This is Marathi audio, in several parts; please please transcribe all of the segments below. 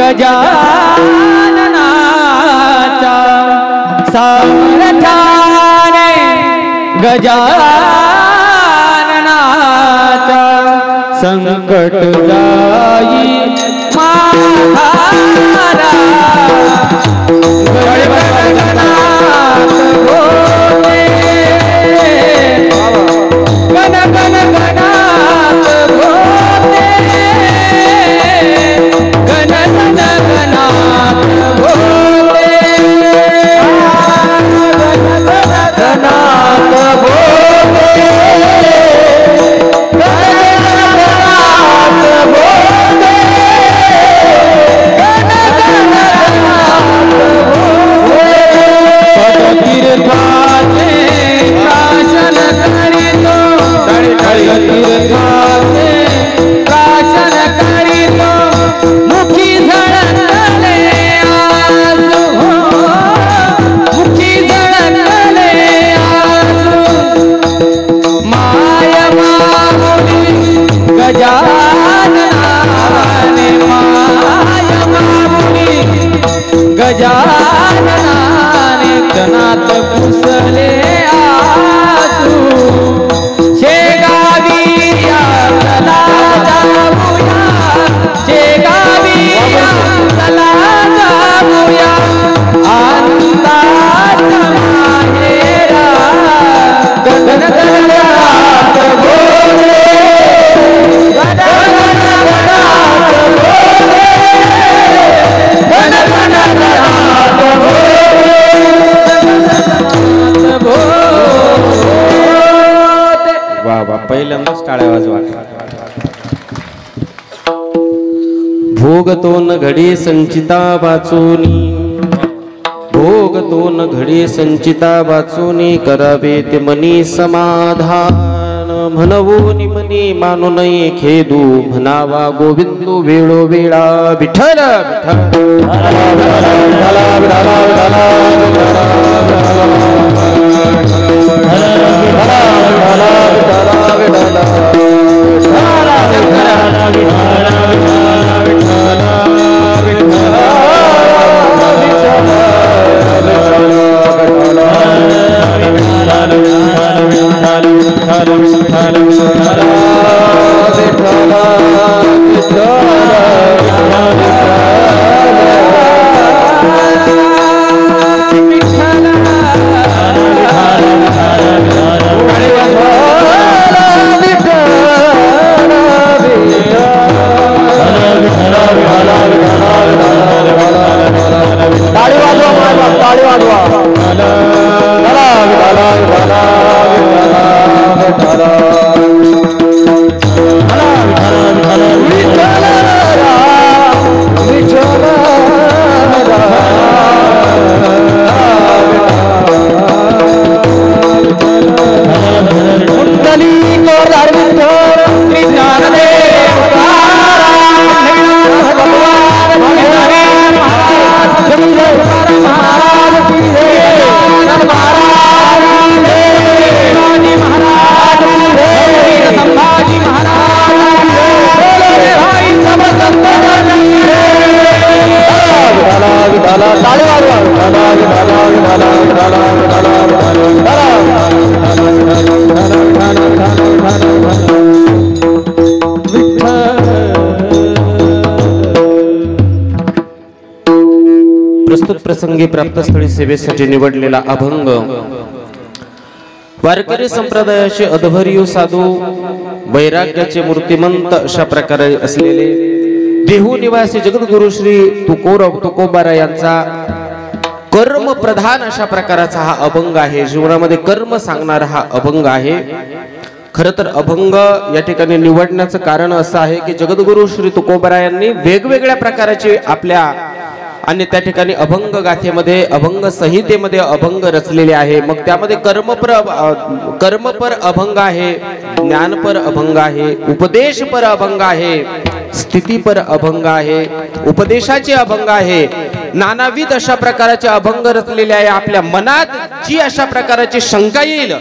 गजाननाचा सामर्थ्याने गजाननाचा संकट जाई माधारा गणगणात होते गण गण गणात होते गण गण गणात होते गणात होते तीर्थाचे प्राशन करीतो तीर्थाचे प्राशन करीतो मुखी झळकले आजू मुखी झळकले आजू माय मामुनी गजाननाने माय मामुनी गजाननाने गणात पुसले आसू शेगावी चला जाऊया शेगावी चला जाऊया आनंदात माहेरा गगन गगनात बोले गगन गगनात बोले गगन गगनात वा वा पहिल्यांदाच टाळ्या वाजवा. भोगतो न घडी संचिता वाचूनी भोगतो न घडी संचिता वाचूनी करावे ते मनी समाधान म्हणवून मनी मानू नये खेदू म्हणावा गोविंदू वेळो वेळा विठ्ठल प्रस्तुत प्रसंगी प्राप्तस्थळी सेवेसाठी निवडलेला अभंग वारकरी संप्रदायाचे अधभरीव साधू वैराग्याचे मूर्तिमंत अशा प्रकारे असलेले देहू निवासी जगद्गुरु श्री तुकोबा यांचा कर्म प्रधान अशा प्रकारचा हा अभंग आहे. जीवनामध्ये कर्म सांगणारा हा अभंग आहे. खरं तर अभंग या ठिकाणी निवडण्याचं कारण असं आहे की जगद्गुरु श्री तुकोबा यांनी वेगवेगळ्या प्रकारचे आपल्या आणि त्या ठिकाणी अभंग गाथेमध्ये अभंग संहितेमध्ये अभंग रचलेले आहे. मग त्यामध्ये कर्मपर अभंग आहे, ज्ञानपर अभंग आहे, उपदेशपर अभंग आहे, स्थितीपर अभंग आहे, उपदेशाचे अभंग आहे. नानाविध अशा प्रकारचे अभंग रचलेले आहे. आपल्या मनात जी अशा प्रकारची शंका येईल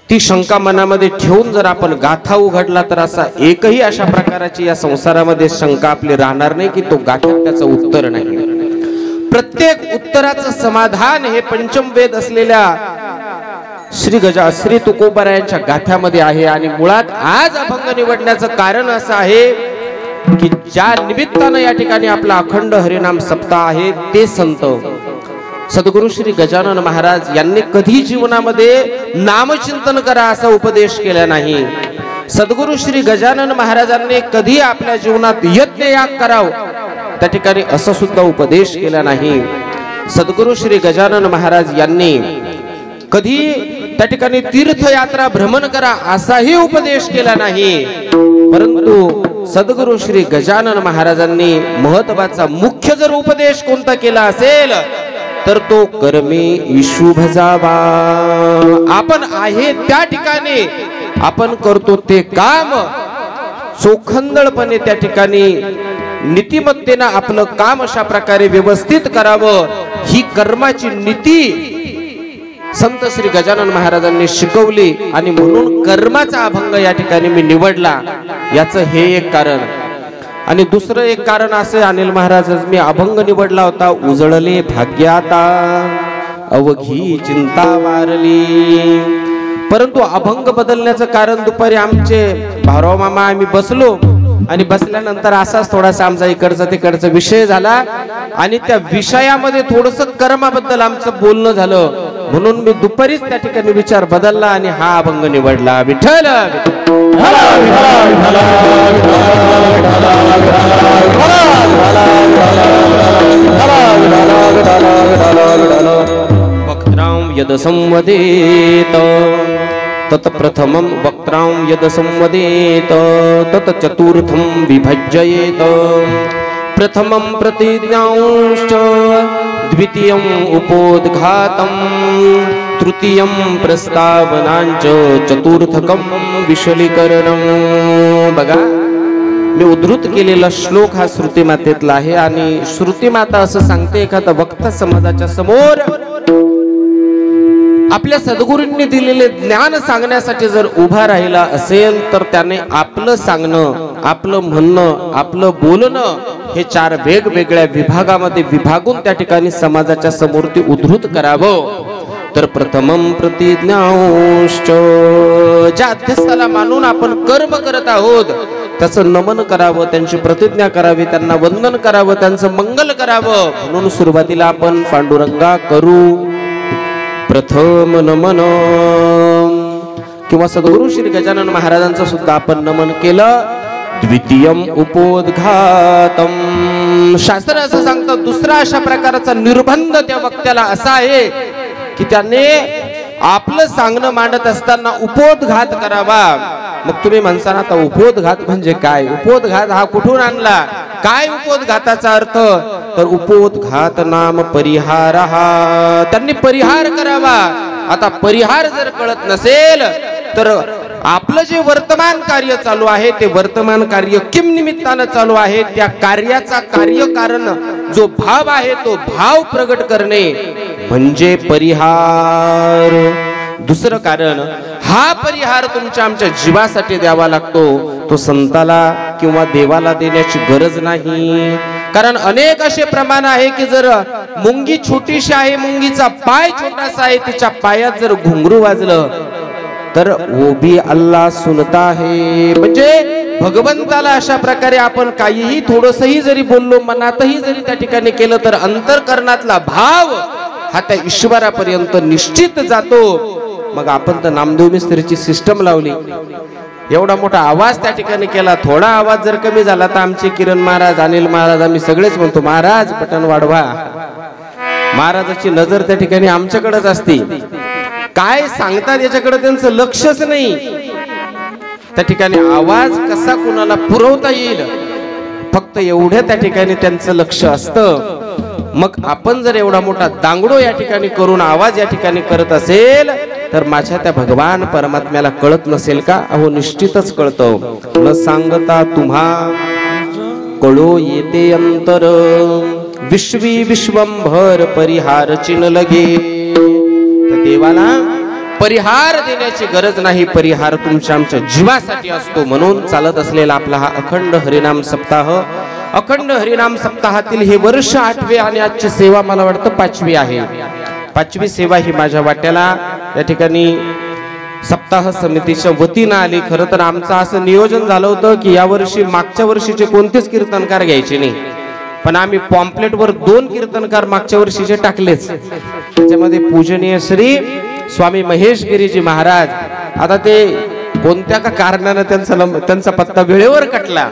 ती शंका मनामध्ये ठेवून जर आपण गाथा उघडला तर असा एकही अशा प्रकाराची या संसारामध्ये शंका आपली राहणार नाही की तो गाठ्यात त्याचं उत्तर नाही. प्रत्येक उत्तराचं समाधान हे पंचम वेद असलेल्या श्री तुकोबारायांच्या गाथ्यामध्ये आहे. आणि मुळात आज अभंग निवडण्याचं कारण असं आहे की ज्या निमित्तानं या ठिकाणी आपला अखंड हरिनाम सप्ताह आहे ते संत सद्गुरु श्री गजानन महाराज यांनी कधी जीवनामध्ये नामचिंतन करा असा उपदेश केला नाही. सद्गुरु श्री गजानन महाराजांनी कधी आपल्या जीवनात यज्ञ याग कराव त्या ठिकाणी असं सुद्धा उपदेश केला नाही. सद्गुरु श्री गजानन महाराज यांनी कधी त्या ठिकाणी तीर्थयात्रा भ्रमण करा असाही उपदेश केला नाही. परंतु सद्गुरु श्री गजानन महाराजांनी महत्वाचा मुख्य जर उपदेश कोणता केला असेल तर तो कर्मे विशुभ जावा. आपण आहे त्या ठिकाणी आपण करतो ते काम चोखंदळपणे त्या ठिकाणी नीतिमत्तेनं आपलं काम अशा प्रकारे व्यवस्थित करावं. ही कर्माची नीती संत श्री गजानन महाराजांनी शिकवली आणि म्हणून कर्माचा अभंग या ठिकाणी मी निवडला. याचं हे एक कारण. आणि दुसरं एक कारण असे अनिल महाराज मी अभंग निवडला होता उजळले भाग्याता अवघी चिंता वारली. परंतु अभंग बदलण्याचं कारण दुपारी आमचे भाऊ मामा आम्ही बसलो आणि बसल्यानंतर असाच थोडासा आमचा इकडचा तिकडचा विषय झाला आणि त्या विषयामध्ये थोडस कर्माबद्दल आमचं बोलणं झालं. म्हणून मी दुपारीच त्या ठिकाणी विचार बदलला आणि हा अभंग निवडला. विठ्ठल वक्त्रां यद संवदेत तत प्रथमं वक्त्रां यद संवदेत तत चतुर्थं विभज्येत. प्रथमं प्रतिज्ञांश्च द्वितीयं उपोद्घातं तृतीयं प्रस्तावनांच चतुर्थकं विशलीकरणं. बघा मी उद्धृत केलेला श्लोक हा श्रुतिमातेतला आहे आणि श्रुतिमाता असं सांगते एखादा वक्ता समाजाच्या समोर आपल्या सद्गुरूंनी दिलेले ज्ञान सांगण्यासाठी जर उभा राहिला असेल तर त्याने आपलं सांगणं आपलं म्हणणं आपलं बोलणं हे चार वेगवेगळ्या विभागामध्ये विभागून त्या ठिकाणी समाजाच्या समोर ते उद्धृत करावं. तर प्रथमं प्रतिज्ञांश्च ज्या अध्यस्थाला मानून आपण कर्म करत आहोत त्याचं नमन करावं त्यांची प्रतिज्ञा करावी त्यांना वंदन करावं त्यांचं मंगल करावं. म्हणून सुरुवातीला आपण पांडुरंगा करू प्रथम नमन किंवा सद्गुरु श्री गजानन महाराजांचं सुद्धा आपण नमन केलं. द्वितीयम उपोद्घातम शास्त्र असं सांगतं दुसरा अशा प्रकारचा निर्बंध त्या वक्त्याला असा आहे की त्याने आपलं सांगणं मांडत असताना उपोद्घात करावा. मग तुम्ही म्हणता ना आता उपोद्घात म्हणजे काय? उपोद्घात हा कुठून आणला? काय उपोद्घाताचा अर्थ? तर उपोद्घात नाम परिहार त्यांनी परिहार करावा. आता परिहार जर कळत नसेल तर आपलं जे वर्तमान कार्य चालू आहे ते वर्तमान कार्य किम निमित्तानं चालू आहे त्या कार्याचा कार्यकारण जो भाव आहे तो भाव प्रगट करणे म्हणजे परिहार. दुसरं कारण हा परिहार तुमच्या आमच्या जीवासाठी द्यावा लागतो. तो संताला किंवा देवाला देण्याची गरज नाही. कारण अनेक असे प्रमाण आहे की जर मुंगी छोटीशी आहे मुंगीचा पाय छोटासा आहे तिच्या पायात जर घुंगरू वाजलं तर वो भी अल्लाह सुनता है. म्हणजे भगवंताला अशा प्रकारे आपण काहीही थोडंसही जरी बोललो मनातही जरी त्या ठिकाणी केलं तर अंतःकरणातला भाव हा त्या ईश्वरापर्यंत निश्चित जातो. मग आपण तर नामदेव मिस्त्रीची सिस्टम लावली एवढा मोठा आवाज त्या ठिकाणी केला थोडा आवाज जर कमी झाला तर आमचे किरण महाराज अनिल महाराज आम्ही सगळेच म्हणतो महाराज बटन वाढवा. महाराजाची नजर त्या ठिकाणी आमच्याकडेच असते. काय सांगतात याच्याकडे त्यांचं लक्षच नाही. त्या ठिकाणी आवाज कसा कुणाला पुरवता येईल फक्त एवढ्या त्या ठिकाणी त्यांचं लक्ष असतं. मग आपण जर एवढा मोठा दांगडो या ठिकाणी करून आवाज या ठिकाणी करत असेल तर माझ्या त्या भगवान परमात्म्याला कळत नसेल का? अहो निश्चितच कळतं. न सांगता तुम्हा कळो येते अंतर विश्वी विश्वंभर परिहार चिन लगे. तर देवाला परिहार देण्याची गरज नाही, परिहार तुमच्या आमच्या जीवासाठी असतो. म्हणून चालत असलेला आपला हा अखंड हरिनाम सप्ताह, अखंड हरिनाम सप्ताहातील हे वर्ष 8वे आणि आजची सेवा मला वाटतं 5वी आहे. 5वी सेवा ही माझ्या वाट्याला या ठिकाणी सप्ताह समितीच्या वतीनं आली. खरं तर आमचं असं नियोजन झालं होतं की यावर्षी मागच्या वर्षीचे कोणतेच कीर्तनकार घ्यायचे नाही, पण आम्ही पॉम्पलेटवर 2 कीर्तनकार मागच्या वर्षीचे टाकलेच. त्याच्यामध्ये पूजनीय श्री स्वामी महेश गिरीजी महाराज, आता ते कोणत्या का कारणानं त्यांचा पत्ता वेळेवर कटला,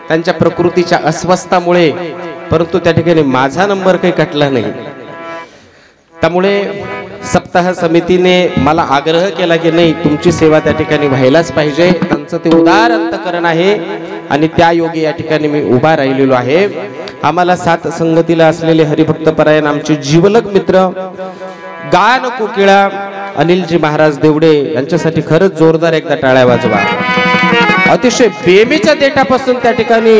त्यांच्या प्रकृतीच्या अस्वस्थतामुळे, परंतु त्या ठिकाणी माझा नंबर काही कटला नाही. त्यामुळे सप्ताह समितीने मला आग्रह केला की नाही, तुमची सेवा त्या ठिकाणी व्हायलाच पाहिजे. त्यांचं ते उदार अंतकरण आहे आणि त्या योगी या ठिकाणी मी उभा राहिलेलो आहे. आम्हाला साथ संगतीला असलेले हरिभक्त परायण आमचे जीवलग मित्र गान कोकिळा अनिलजी महाराज देवडे यांच्यासाठी खरंच जोरदार एकदा टाळ्या वाजवा. अतिशय बेमीच्या देठापासून त्या ठिकाणी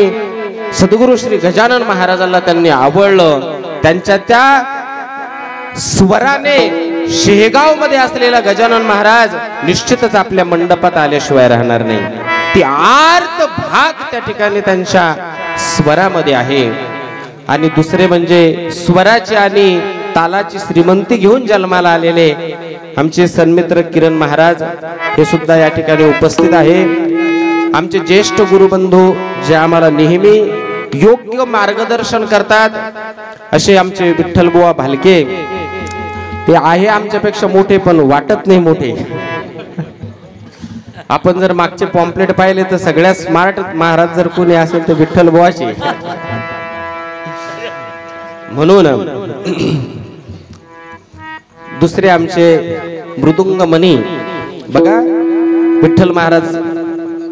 सद्गुरु श्री गजानन महाराजांना त्यांनी आवडलं. त्यांच्या त्या स्वराने शेगाव मध्ये असलेला गजानन महाराज निश्चितच आपल्या मंडपात आल्याशिवाय राहणार नाही. ती आर्त भाग त्या ठिकाणी त्यांच्या स्वरामध्ये आहे. आणि दुसरे म्हणजे स्वराची आणि तालाची श्रीमंती घेऊन जन्माला आलेले आमचे सन्मित्र किरण महाराज हे सुद्धा या ठिकाणी उपस्थित आहे. आमचे ज्येष्ठ गुरुबंधू जे आम्हाला नेहमी योग्य मार्गदर्शन करतात असे आमचे विठ्ठलबुवा भालके, ते आहे आमच्यापेक्षा मोठे पण वाटत नाही मोठे. आपण जर मागचे पॉम्पलेट पाहिले तर सगळ्यात स्मार्ट महाराज जर कोणी असेल तर विठ्ठलबुवाचे. म्हणून दुसरे आमचे मृदुंगमणी बघा, विठ्ठल महाराज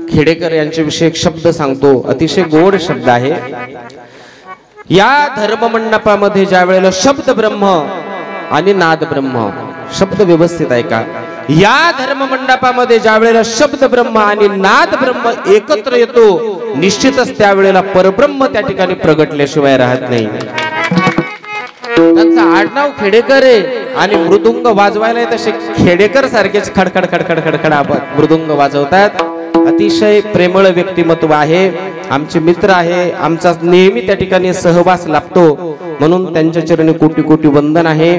खेडेकर यांच्याविषयी एक शब्द सांगतो, अतिशय गोड शब्द आहे. या धर्ममंडपामध्ये ज्या वेळेला शब्द ब्रह्म आणि नाद ब्रह्म, शब्द व्यवस्थित आहे का, या धर्ममंडपामध्ये ज्या वेळेला शब्द ब्रह्म आणि नाद ब्रह्म एकत्र येतो, निश्चितच त्यावेळेला परब्रह्म त्या ठिकाणी प्रगटल्याशिवाय राहत नाही. त्यांचा आडनाव खेडेकर आहे आणि मृदुंग वाजवायला तसे खेडेकर सारखेच खडखड खडखड खडखड मृदुंग वाजवतात. अतिशय प्रेमळ व्यक्तिमत्व आहे, आमचे मित्र आहे, आमचा नेहमी त्या ठिकाणी सहवास लाभतो. म्हणून त्यांच्या चरणी कोटी कोटी वंदन आहे.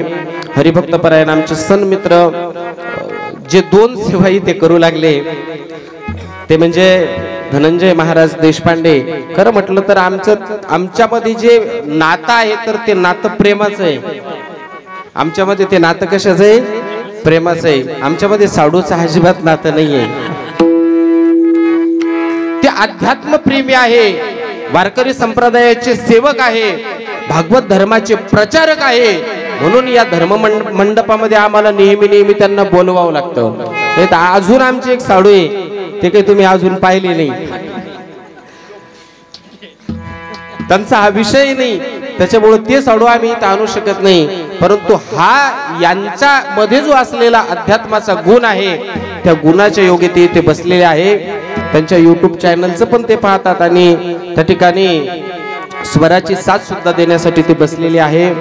हरिभक्त परायण आमचे सन्मित्र जे 2 सेवाही ते करू लागले ते म्हणजे धनंजय महाराज देशपांडे. खरं म्हटलं तर आमच्यामध्ये जे नातं आहे तर ते नातं प्रेमाचं आहे. आमच्यामध्ये ते नातं कशाचं आहे? प्रेमाचं आहे. आमच्यामध्ये साडूचं अजिबात नातं नाहीये. ते अध्यात्म प्रेमी आहे, वारकरी संप्रदायाचे सेवक आहे, भागवत धर्माचे प्रचारक आहे. म्हणून या धर्म मंडपामध्ये आम्हाला नेहमी त्यांना बोलवावं लागतं. अजून आमची एक साडू आहे, ते काही तुम्ही अजून पाहिले नाही, त्यांचा हा विषय नाही, त्याच्यामुळे ते साडू आम्ही इथं आणू शकत नाही. परंतु हा यांच्या मध्ये जो असलेला अध्यात्माचा गुण आहे, त्या गुणाच्या योगे ते इथे बसलेले आहे. त्यांच्या YouTube चॅनलचं पण ते पाहतात आणि त्या ठिकाणी स्वराची साथ सुद्धा देण्यासाठी ते बसलेले आहे.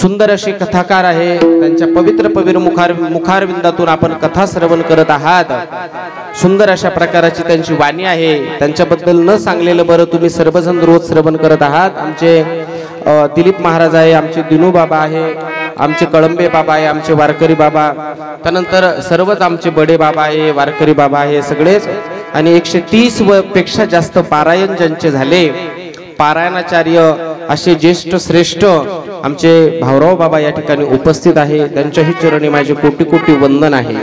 सुंदर अशी कथाकार आहे. त्यांच्या पवित्र मुखारविंदातून आपण कथा श्रवण करत आहात. सुंदर अशा प्रकारची त्यांची वाणी आहे. त्यांच्याबद्दल न सांगलेलं बरं, तुम्ही सर्वजण रोज श्रवण करत आहात. आमचे दिलीप महाराज आहे, आमचे दिनू बाबा आहे, आमचे कळंबे बाबा आहे, आमचे वारकरी बाबा, त्यानंतर सर्वच आमचे बडे बाबा आहे, वारकरी बाबा आहे सगळेच. आणि 130 पेक्षा जास्त पारायण ज्यांचे झाले, पारायणाचार्य असे ज्येष्ठ श्रेष्ठ आमचे भाऊराव बाबा या ठिकाणी उपस्थित आहे. त्यांच्याही चरणी माझे कोटी कोटी वंदन आहे.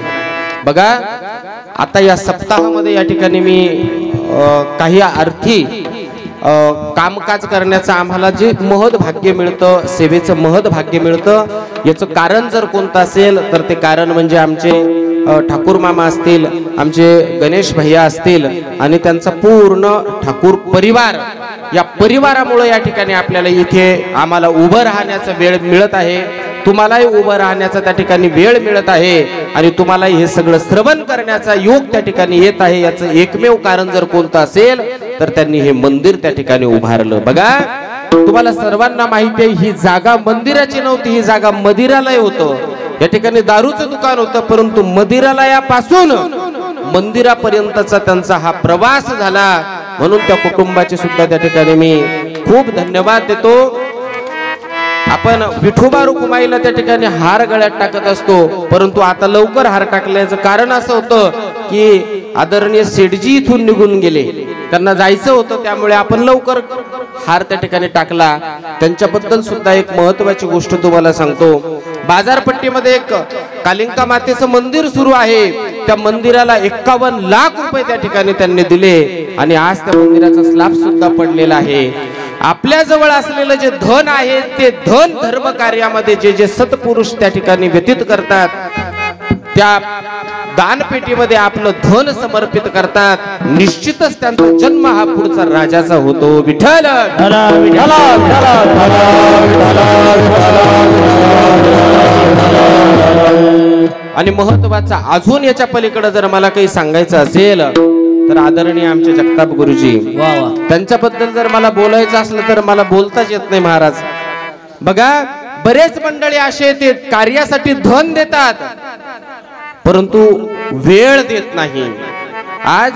बघा, आता या सप्ताहामध्ये या ठिकाणी मी काही अर्थी कामकाज करण्याचं आम्हाला जे महद भाग्य मिळतं, सेवेचं महद भाग्य मिळतं, याचं कारण जर कोणतं असेल तर ते कारण म्हणजे आमचे ठाकूर मामा असतील, आमचे गणेश भैया असतील आणि त्यांचा पूर्ण ठाकूर परिवार. या परिवारामुळे या ठिकाणी आपल्याला इथे आम्हाला उभं राहण्याचा वेळ मिळत आहे. तुम्हालाही उभं राहण्याचा त्या ठिकाणी वेळ मिळत आहे आणि तुम्हालाही हे सगळं श्रवण करण्याचा योग त्या ठिकाणी येत आहे. याचं एकमेव कारण जर कोणतं असेल तर त्यांनी हे मंदिर त्या ठिकाणी उभारलं. बघा, तुम्हाला सर्वांना माहिती आहे, ही जागा मंदिराची नव्हती, ही जागा मदिरालय होतं. या ठिकाणी दारूचं दुकान होतं, परंतु मदिरालयापासून मंदिरापर्यंतचा त्यांचा हा प्रवास झाला. म्हणून त्या कुटुंबाचे सुद्धा त्या ठिकाणी मी खूप धन्यवाद देतो. आपण विठोबा रुक्माईला त्या ठिकाणी हार गळ्यात टाकत असतो, परंतु आता लवकर हार टाकल्याचं कारण असं होतं की आदरणीय सेठजी इथून निघून गेले, त्यांना जायचं होतं, त्यामुळे आपण लवकर हार त्या ठिकाणी टाकला. त्यांच्याबद्दल सुद्धा एक महत्वाची गोष्ट तुम्हाला सांगतो. बाजारपट्टीमध्ये एक कालिंका मातेचं मंदिर सुरू आहे. त्या मंदिराला 51 लाख रुपये त्या ठिकाणी त्यांनी दिले आणि आज त्या मंदिराचा स्लॅब सुद्धा पडलेला आहे. आपल्या जवळ असलेलं जे धन आहे ते धन धर्म कार्यामध्ये जे जे सत्पुरुष त्या ठिकाणी व्यतीत करतात, त्या दानपेटीमध्ये आपलं धन समर्पित करतात. निश्चितच त्यांचा जन्म हा पुढचा राजाचा होतो. विठ्ठल आणि महत्वाचा अजून याच्या पलीकडे जर मला काही सांगायचं असेल तर आदरणीय आमचे जगताप गुरुजी, त्यांच्याबद्दल जर मला बोलायचं असलं तर मला बोलताच येत नाही महाराज. बघा, बरेच मंडळी असे ते कार्यासाठी धन देतात परंतु वेळ देत नाही. आज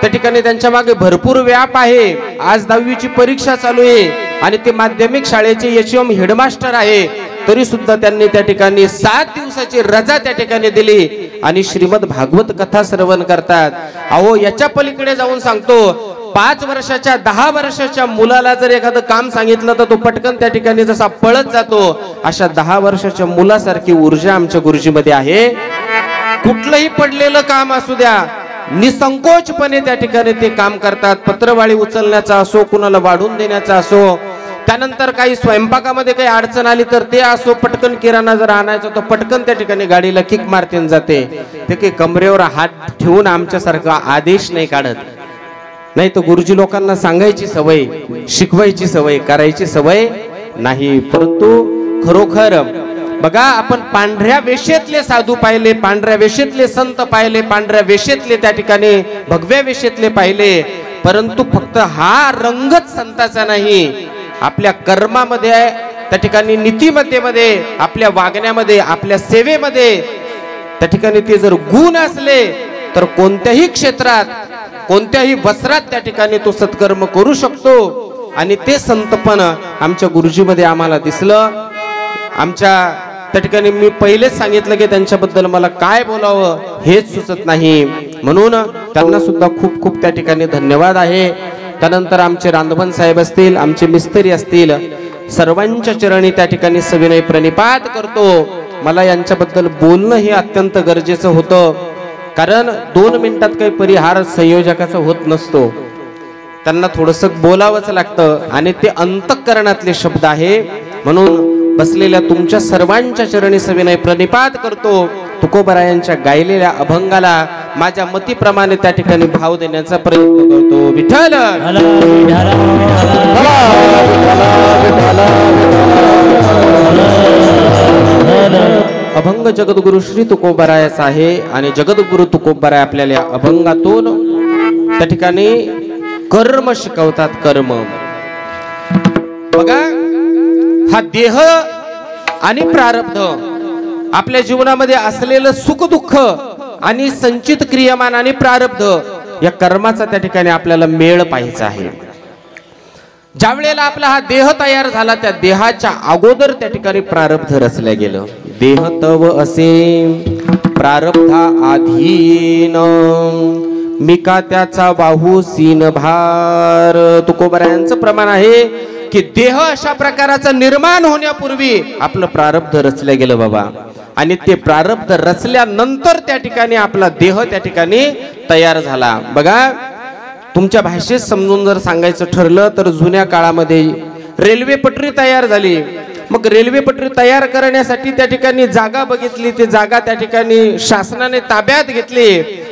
त्या ठिकाणी त्यांच्या मागे भरपूर व्याप आहे. आज 10वीची परीक्षा चालू आहे आणि ते माध्यमिक शाळेचे यशवम हेडमास्टर आहे, तरी सुद्धा त्यांनी त्या ठिकाणी 7 दिवसाची रजा त्या ठिकाणी दिली आणि श्रीमद भागवत कथा श्रवण करतात. अहो, याच्या पलीकडे जाऊन सांगतो, 5 वर्षाच्या 10 वर्षाच्या मुलाला जर एखादं काम सांगितलं तर तो पटकन त्या ठिकाणी जसा पळत जातो, अशा 10 वर्षाच्या मुलासारखी ऊर्जा आमच्या गुरुजीमध्ये आहे. कुठलंही पडलेलं काम असू द्या, निसंकोचपणे त्या ठिकाणी ते काम करतात. पत्रवाळी उचलण्याचा असो, कुणाला वाढून देण्याचा असो, त्यानंतर काही स्वयंपाकामध्ये काही अडचण आली तर ते असो, पटकन किराणा जर आणायचा तर पटकन त्या ठिकाणी गाडीला किक मारतीन जाते. ते काही कमरेवर हात ठेवून आमच्यासारखा आदेश नाही काढत. नाही तर गुरुजी लोकांना सांगायची सवय, शिकवायची सवय, करायची सवय नाही. परंतु खरोखर बघा, आपण पांढऱ्या वेशेतले साधू पाहिले, पांढऱ्या वेशेतले संत पाहिले, पांढऱ्या वेशेतले त्या ठिकाणी भगव्या वेशेतले पाहिले, परंतु फक्त हा रंगच संताचा नाही. आपल्या कर्मामध्ये, त्या ठिकाणी नीतिमत्तेमध्ये, आपल्या वागण्यामध्ये, आपल्या सेवेमध्ये त्या ठिकाणी ते जर गुण असले तर कोणत्याही क्षेत्रात, कोणत्याही वस्त्रात त्या ठिकाणी तो सत्कर्म करू शकतो. आणि ते संतपण आमच्या गुरुजीमध्ये आम्हाला दिसलं. आमच्या त्या ठिकाणी मी पहिलेच सांगितलं की त्यांच्याबद्दल मला काय बोलावं हेच सुचत नाही, म्हणून त्यांना सुद्धा खूप खूप त्या ठिकाणी धन्यवाद आहे. त्यानंतर आमचे रांधवन साहेब असतील, आमचे मिस्त्री असतील, सर्वांच्या चरणी त्या ठिकाणी सविनय प्रणिपात करतो. मला यांच्याबद्दल बोलणं हे अत्यंत गरजेचं होतं, कारण 2 मिनिटात काही परिहार संयोजकाचा होत नसतो. त्यांना थोडंसं बोलावंच लागतं आणि ते अंतःकरणातले शब्द आहे. म्हणून बसलेल्या तुमच्या सर्वांच्या चरणी सविनय प्रणिपात करतो. तुकोबरायांच्या गायलेल्या अभंगाला माझ्या मतीप्रमाणे त्या ठिकाणी भाव देण्याचा प्रयत्न करतो. विठ्ठल अभंग जगद्गुरु श्री तुकोबरायाचा आहे आणि जगद्गुरु तुकोबराय आपल्याला अभंगातून त्या ठिकाणी कर्म शिकवतात. कर्म बघा, हा देह आणि प्रारब्ध, आपल्या जीवनामध्ये असलेलं सुख दुःख आणि संचित क्रियमान आणि प्रारब्ध या कर्माचा त्या ठिकाणी आपल्याला मेळ पाहायचा आहे. ज्या वेळेला आपला हा देह तयार झाला, त्या देहाच्या अगोदर त्या ठिकाणी प्रारब्ध रचल्या गेलं. देह तव असे प्रारब्धा अधीन, मिका त्याचा बाहू सीन भार. तुकोबरायांचं प्रमाण आहे की देह अशा प्रकाराचा निर्माण होण्यापूर्वी आपलं प्रारब्ध रचलं गेलं बाबा, आणि ते प्रारब्ध रचल्यानंतर त्या ठिकाणी आपला देह त्या ठिकाणी तयार झाला. बघा, तुमच्या भाषेत समजून जर सांगायचं ठरलं तर जुन्या काळामध्ये रेल्वे पटरी तयार झाली. मग रेल्वे पटरी तयार करण्यासाठी त्या ठिकाणी जागा बघितली, ती जागा त्या ठिकाणी शासनाने ताब्यात घेतली.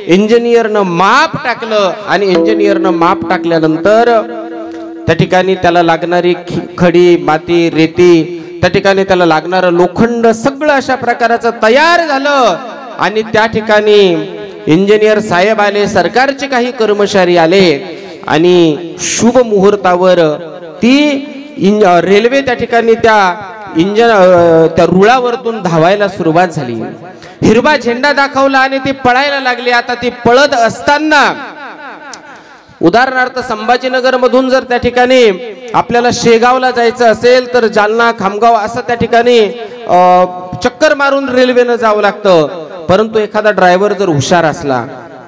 इंजिनियरनं माप टाकलं आणि इंजिनियरनं माप टाकल्यानंतर त्या ठिकाणी त्याला लागणारी खडी, माती, रेती, त्या ठिकाणी त्याला लागणारं लोखंड सगळं अशा प्रकाराचं तयार झालं. आणि त्या ठिकाणी इंजिनियर साहेब आले, सरकारचे काही कर्मचारी आले आणि शुभ मुहूर्तावर ती रेल्वे त्या ठिकाणी त्या इंजन त्या रुळावरतून धावायला सुरुवात झाली. हिरवा झेंडा दाखवला आणि ते पळायला लागले. आता ते पळत असताना उदाहरणार्थ संभाजीनगर मधून जर त्या ठिकाणी आपल्याला शेगावला जायचं असेल तर जालना खामगाव असं त्या ठिकाणी चक्कर मारून रेल्वेनं जावं लागतं. परंतु एखादा ड्रायव्हर जर हुशार असला,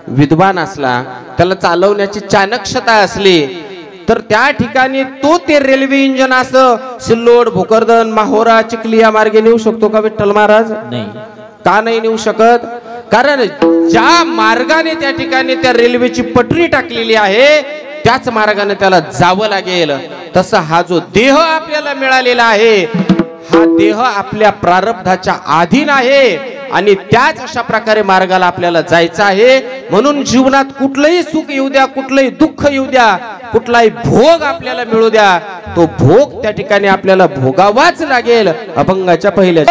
विद्वान असला, त्याला चालवण्याची चाणक्षता असली तर त्या ठिकाणी तो ते रेल्वे इंजन असं सिल्लोड, भोकरदन, माहोरा, चिखली या मार्गे नेऊ शकतो का विठ्ठल महाराज? नाही. का नाही नेऊ शकत? कारण ज्या मार्गाने त्या ठिकाणी त्या रेल्वेची पटरी टाकलेली आहे त्याच मार्गाने त्याला जावं लागेल. तसा हा जो देह आपल्याला मिळालेला आहे, हा देह आपल्या प्रारब्धाच्या अधीन आहे आणि त्याच अशा प्रकारे मार्गाला आपल्याला जायचं आहे. म्हणून जीवनात कुठलंही सुख येऊ द्या, कुठलंही दुःख येऊ द्या, कुठलाही भोग आपल्याला मिळू द्या, तो भोग त्या ठिकाणी आपल्याला भोगावाच लागेल. अभंगाच्या पहिल्या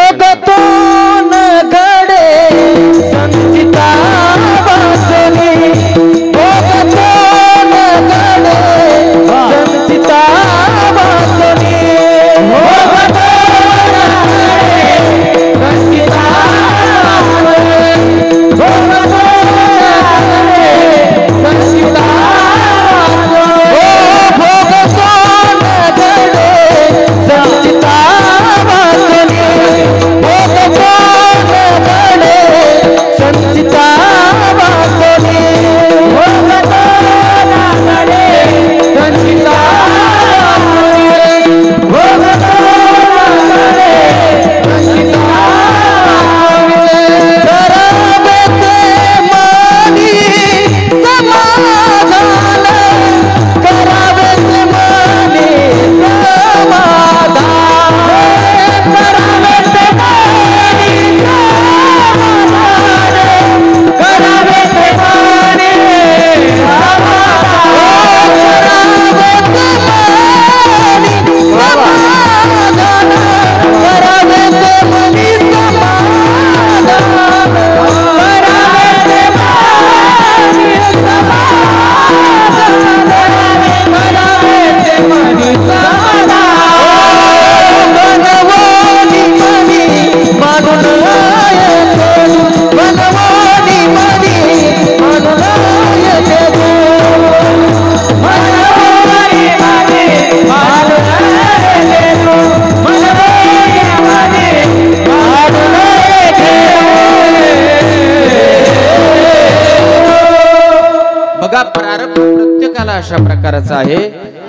प्रारब्ध प्रत्येकाला अशा प्रकारचा आहे.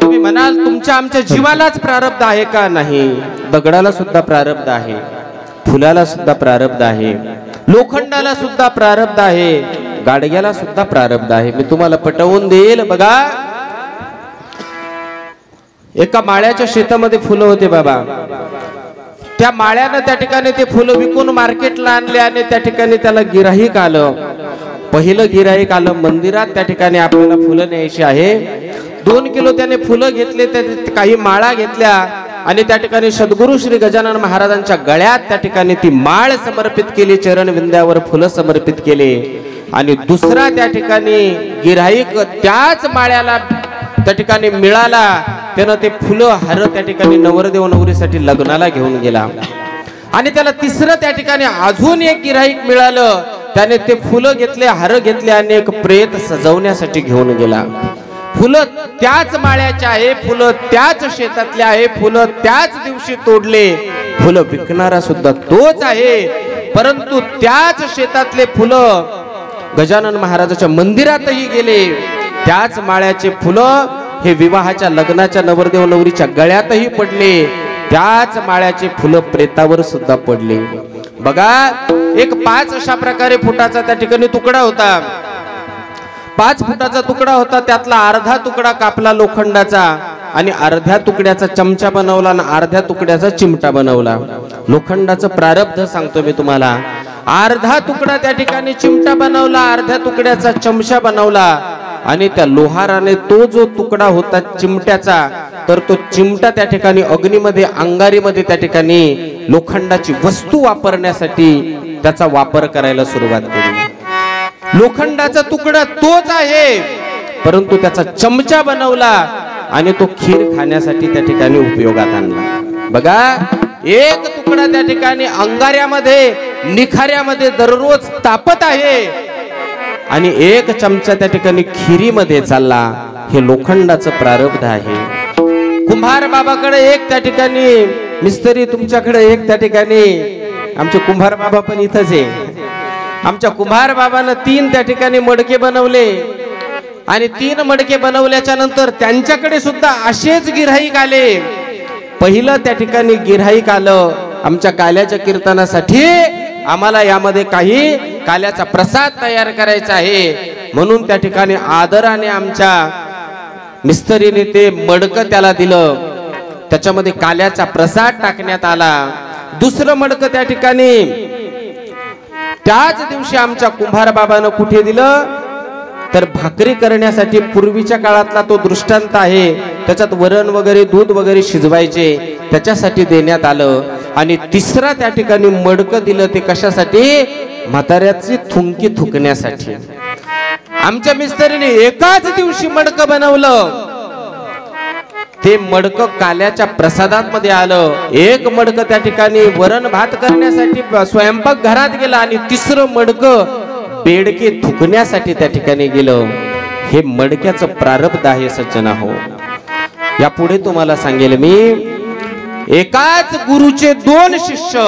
तुम्ही म्हणाल तुमच्या आमच्या जीवालाच प्रारब्ध आहे का? नाही. दगडाला सुद्धा प्रारब्ध आहे, फुलाला सुद्धा प्रारब्ध आहे, लोखंडाला सुद्धा प्रारब्ध आहे, गाडग्याला सुद्धा प्रारब्ध आहे. मी तुम्हाला पटवून देईल. बघा, एका माळ्याच्या शेतामध्ये फुलं होते बाबा. त्या माळ्यानं त्या ठिकाणी ते फुलं विकून मार्केटला आणले आणि त्या ठिकाणी त्याला गिराईक आलं. पहिलं गिराईक आलं मंदिरात. त्या ठिकाणी आपल्याला फुलं न्यायची आहे. 2 किलो त्याने फुलं घेतले, काही माळा घेतल्या आणि त्या ठिकाणी सद्गुरु श्री गजानन महाराजांच्या गळ्यात त्या ठिकाणी ती माळ समर्पित केली, चरण विंद्यावर फुलं समर्पित केले. आणि दुसरा त्या ठिकाणी गिराईक त्याच माळ्याला त्या ठिकाणी मिळाला. त्यानं ते फुलं हार त्या ठिकाणी नवरदेव नवरीसाठी लग्नाला घेऊन गेला. आणि त्याला तिसरं त्या ठिकाणी अजून एक गिराईक मिळालं. त्याने ते फुलं घेतले, हार घेतले आणि एक प्रेत सजवण्यासाठी घेऊन गेला. फुलं त्याच माळ्याचे आहे, फुलं त्याच शेतातले आहे, फुलं त्याच दिवशी तोडले, फुलं विकणारा सुद्धा तोच आहे. परंतु त्याच शेतातले फुलं गजानन महाराजाच्या मंदिरातही गेले. त्याच माळ्याचे फुलं हे विवाहाच्या लग्नाच्या नवरदेव नवरीच्या गळ्यातही पडले. त्याच माळ्याचे फुलं प्रेतावर सुद्धा पडले. बघा, एक 5 अशा प्रकारे फुटाचा त्या ठिकाणी तुकडा होता. 5 फुटाचा तुकडा होता. त्यातला अर्धा तुकडा कापला लोखंडाचा आणि अर्ध्या तुकड्याचा चमचा बनवला आणि अर्ध्या तुकड्याचा चिमटा बनवला. लोखंडाचं प्रारब्ध सांगतो मी तुम्हाला. अर्धा तुकडा त्या ठिकाणी चिमटा बनवला, अर्ध्या तुकड्याचा चमचा बनवला आणि त्या लोहाराने तो जो तुकडा होता चिमट्याचा, तर तो चिमटा त्या ठिकाणी अग्नीमध्ये, अंगारीमध्ये त्या ठिकाणी लोखंडाची वस्तू वापरण्यासाठी त्याचा वापर करायला सुरुवात केली. लोखंडाचा तुकडा तोच आहे, परंतु त्याचा चमचा बनवला आणि तो खीर खाण्यासाठी त्या ठिकाणी उपयोगात आणला. बघा, एक तुकडा त्या ठिकाणी अंगाऱ्यामध्ये निखाऱ्यामध्ये दररोज तापत आहे आणि एक चमचा त्या ठिकाणी खिरीमध्ये चालला. हे लोखंडाचं प्रारब्ध आहे. कुंभार बाबाकडे एक त्या ठिकाणी मिस्त्री, तुमच्याकडे एक त्या ठिकाणी. आमचे कुंभार बाबा पण इथंच आहे. आमच्या कुंभार बाबानं 3 त्या ठिकाणी मडके बनवले आणि 3 मडके बनवल्याच्या नंतर त्यांच्याकडे सुद्धा असेच गिऱ्हाईक आले. पहिलं त्या ठिकाणी गिऱ्हाईक आलं आमच्या काल्याच्या कीर्तनासाठी. आम्हाला यामध्ये काही काल्याचा प्रसाद तयार करायचा आहे म्हणून त्या ठिकाणी आदराने आमच्या मिस्त्रीने ते मडकं त्याला दिलं. त्याच्यामध्ये काल्याचा प्रसाद टाकण्यात आला. दुसरं मडकं त्या ठिकाणी त्याच दिवशी आमच्या कुंभार बाबानं कुठे दिलं तर भाकरी करण्यासाठी. पूर्वीच्या काळातला तो दृष्टांत आहे. त्याच्यात वरण वगैरे दूध वगैरे शिजवायचे, त्याच्यासाठी देण्यात आलं. आणि तिसरा त्या ठिकाणी मडकं दिलं. ते कशासाठी? म्हाताऱ्याची थुंकी थुकण्यासाठी. आमच्या मिस्त्रीने एकाच दिवशी मडकं बनवलं. ते मडकं काल्याच्या प्रसादामध्ये आलं. एक मडकं त्या ठिकाणी वरण भात करण्यासाठी स्वयंपाक घरात गेला आणि तिसरं मडकं बेडके थुकण्यासाठी त्या ठिकाणी गेलं. हे मडक्याचं प्रारब्ध आहे सज्जना हो. यापुढे तुम्हाला सांगेल मी, एकाच गुरुचे 2 शिष्य,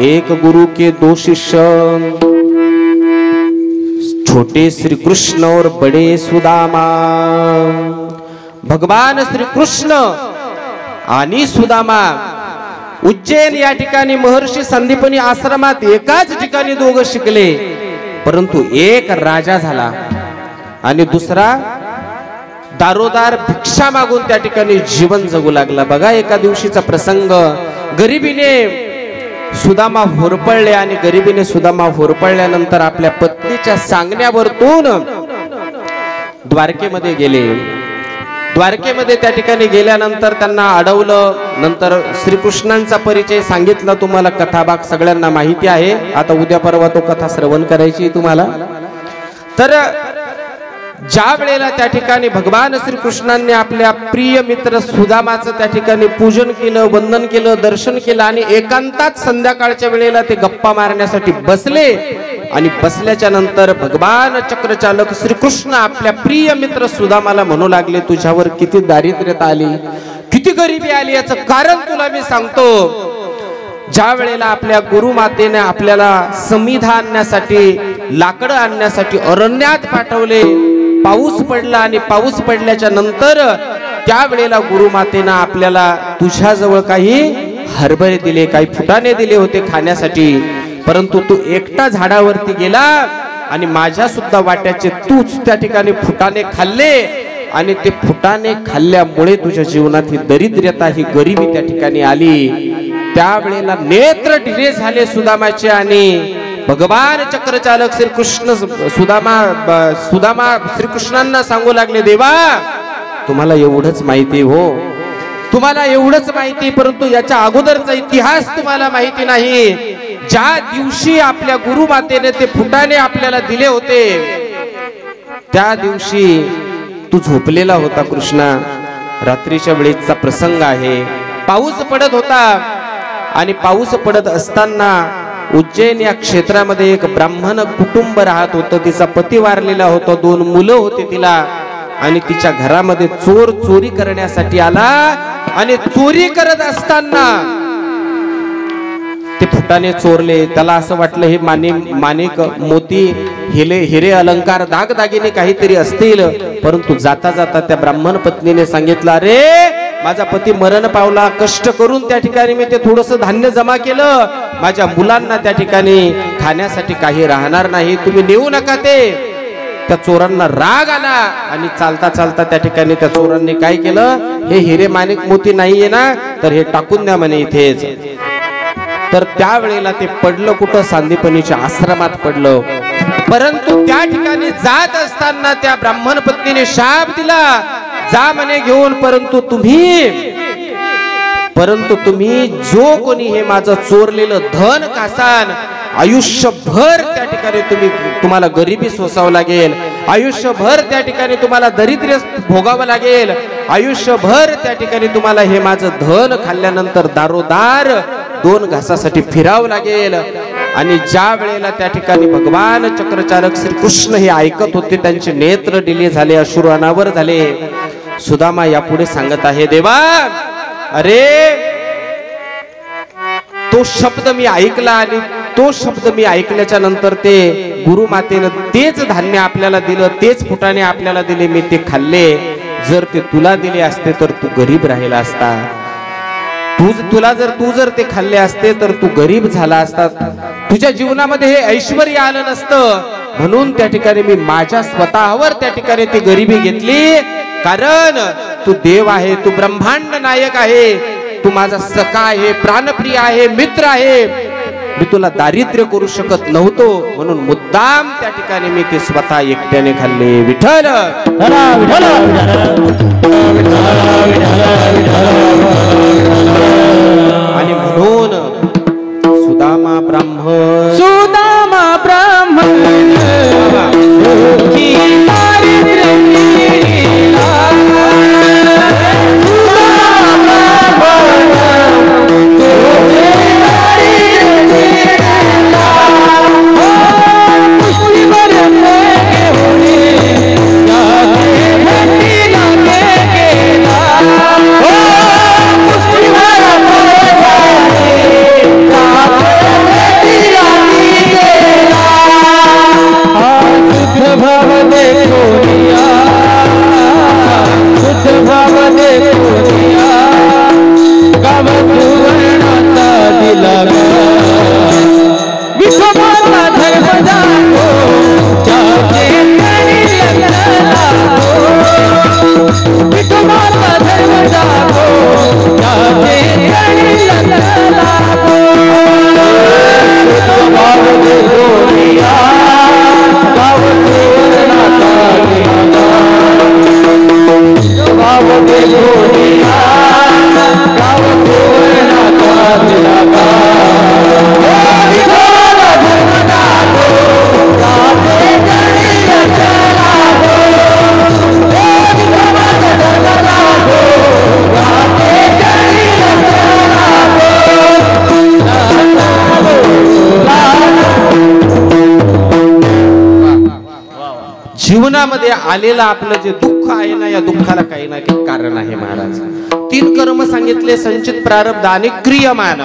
एक गुरु के 2 शिष्य, छोटे श्री कृष्ण और बड़े सुदामा. भगवान श्री कृष्ण आणि सुदामा उज्जैन या ठिकाणी महर्षी संदीपनी आश्रमात एकाच ठिकाणी दोघं शिकले. परंतु एक राजा झाला आणि दुसरा दारोदार भिक्षा मागून त्या ठिकाणी जीवन जगू लागला. बघा एका दिवशीचा प्रसंग. गरिबीने सुदामा होरपळले आणि गरिबीने सुदामा होरपळल्यानंतर आपल्या पत्नीच्या सांगण्यावरतून द्वारकेमध्ये गेले. द्वारकेमध्ये त्या ठिकाणी गेल्यानंतर त्यांना अडवलं. नंतर श्रीकृष्णांचा परिचय सांगितला. तुम्हाला कथाभाग सगळ्यांना माहिती आहे. आता उद्या परवा तो कथा श्रवण करायची तुम्हाला. तर ज्या वेळेला त्या ठिकाणी भगवान श्रीकृष्णांनी आपल्या प्रिय मित्र सुदामाचं त्या ठिकाणी पूजन केलं, वंदन केलं, दर्शन केलं आणि एकांतात संध्याकाळच्या वेळेला ते गप्पा मारण्यासाठी बसले. आणि बसल्याच्या नंतर भगवान चक्रचालक श्रीकृष्ण आपल्या प्रिय मित्र सुदामाला म्हणू लागले, तुझ्यावर किती दारिद्र्यता आली, किती गरिबी आली, याचं कारण तुला मी सांगतो. ज्या वेळेला आपल्या गुरुमातेने आपल्याला समिधा आणण्यासाठी, लाकडं आणण्यासाठी अरण्यात पाठवले, पाऊस पडला आणि पाऊस पडल्याच्या नंतर त्यावेळेला गुरुमातेनं आपल्याला तुझ्याजवळ काही हरभरे दिले, काही फुटाणे दिले होते खाण्यासाठी. परंतु तू एकटा झाडावरती गेला आणि माझ्या सुद्धा वाट्याचे तूच त्या ठिकाणी फुटाणे खाल्ले आणि ते फुटाणे खाल्ल्यामुळे तुझ्या जीवनात ही दरिद्रता, ही गरिबी त्या ठिकाणी आली. त्यावेळेला नेत्र ढिले झाले सुदामाचे आणि भगवान चक्रचालक श्रीकृष्ण सुदामा श्रीकृष्णांना सांगू लागले, देवा तुम्हाला एवढंच माहिती हो, तुम्हाला एवढंच माहिती, परंतु याच्या अगोदरचा इतिहास तुम्हाला माहिती नाही. ज्या दिवशी आपल्या गुरुमातेने ते फुटाणे आपल्याला दिले होते त्या दिवशी तू झोपलेला होता कृष्णा. रात्रीच्या वेळेचा प्रसंग आहे. पाऊस पडत होता आणि पाऊस पडत असताना उज्जैन या क्षेत्रामध्ये एक ब्राह्मण कुटुंब राहत होतं. तिचा पती वारलेला होता, 2 मुलं होते तिला आणि तिच्या घरामध्ये चोर चोरी करण्यासाठी आला आणि चोरी करत असताना ते फुटाणे चोरले. त्याला असं वाटलं हे माणिक मोती हिरे अलंकार दागदागिने काहीतरी असतील. परंतु जाता जाता त्या ब्राह्मण पत्नीने सांगितलं, अरे माझा पती मरण पावला, कष्ट करून त्या ठिकाणी मी ते थोडंसं धान्य जमा केलं, माझ्या मुलांना त्या ठिकाणी खाण्यासाठी काही राहणार नाही, तुम्ही नेऊ नका ते. त्या चोरांना राग आला आणि चालता चालता त्या ठिकाणी त्या चोरांनी काय केलं, हे हिरे माणिक मोती नाहीये ना, तर हे टाकून द्या म्हणे इथेच. तर त्यावेळेला ते पडलं कुठं, सांदीपनीच्या आश्रमात पडलं. परंतु त्या ठिकाणी जात असताना त्या ब्राह्मण पत्नीने शाप दिला, जा म्हणे घेऊन, परंतु तुम्ही जो कोणी हे माझं चोरलेलं धन कासान, आयुष्यभर त्या ठिकाणी तुम्हाला गरिबी सोसावं लागेल, आयुष्यभर त्या ठिकाणी तुम्हाला दारिद्र्य भोगावं लागेल, आयुष्यभर त्या ठिकाणी तुम्हाला हे माझं धन खाल्ल्यानंतर दारोदार 2 घासासाठी फिरावं लागेल. आणि ज्या वेळेला त्या ठिकाणी भगवान चक्रचालक श्रीकृष्ण हे ऐकत होते, त्यांचे नेत्र डिले झाले, अश्रू अनावर झाले. सुदामा यापुढे सांगत आहे, देवा अरे तो शब्द मी ऐकला आणि तो शब्द मी ऐकल्याच्या नंतर ते गुरुमातेनं तेच धान्य आपल्याला दिलं, तेच फुटाणे आपल्याला दिले, मी ते खाल्ले. जर ते तुला दिले असते तर तू गरीब राहिला असता. तू जर ते खाल्ले असते तर तू गरीब झाला असता. तुझ्या जीवनामध्ये हे ऐश्वर्य आलं नसतं. म्हणून त्या ठिकाणी मी माझ्या स्वतःवर त्या ठिकाणी ती गरिबी घेतली. कारण तू देव आहे, तू ब्रह्मांड नायक आहे, तू माझा सखा आहे, प्राणप्रिय आहे, मित्र आहे. मी तुला दारिद्र्य करू शकत नव्हतो, म्हणून मुद्दाम त्या ठिकाणी मी ते स्वतः एकट्याने खाल्ले. विठ्ठल आणि म्हणून सुदामा ब्राह्मण जीवनामध्ये आलेलं आपलं जे दुःख आहे ना, या दुःखाला काही ना काही कारण आहे महाराज. 3 कर्म सांगितले, संचित, प्रारब्ध आणि क्रियमान.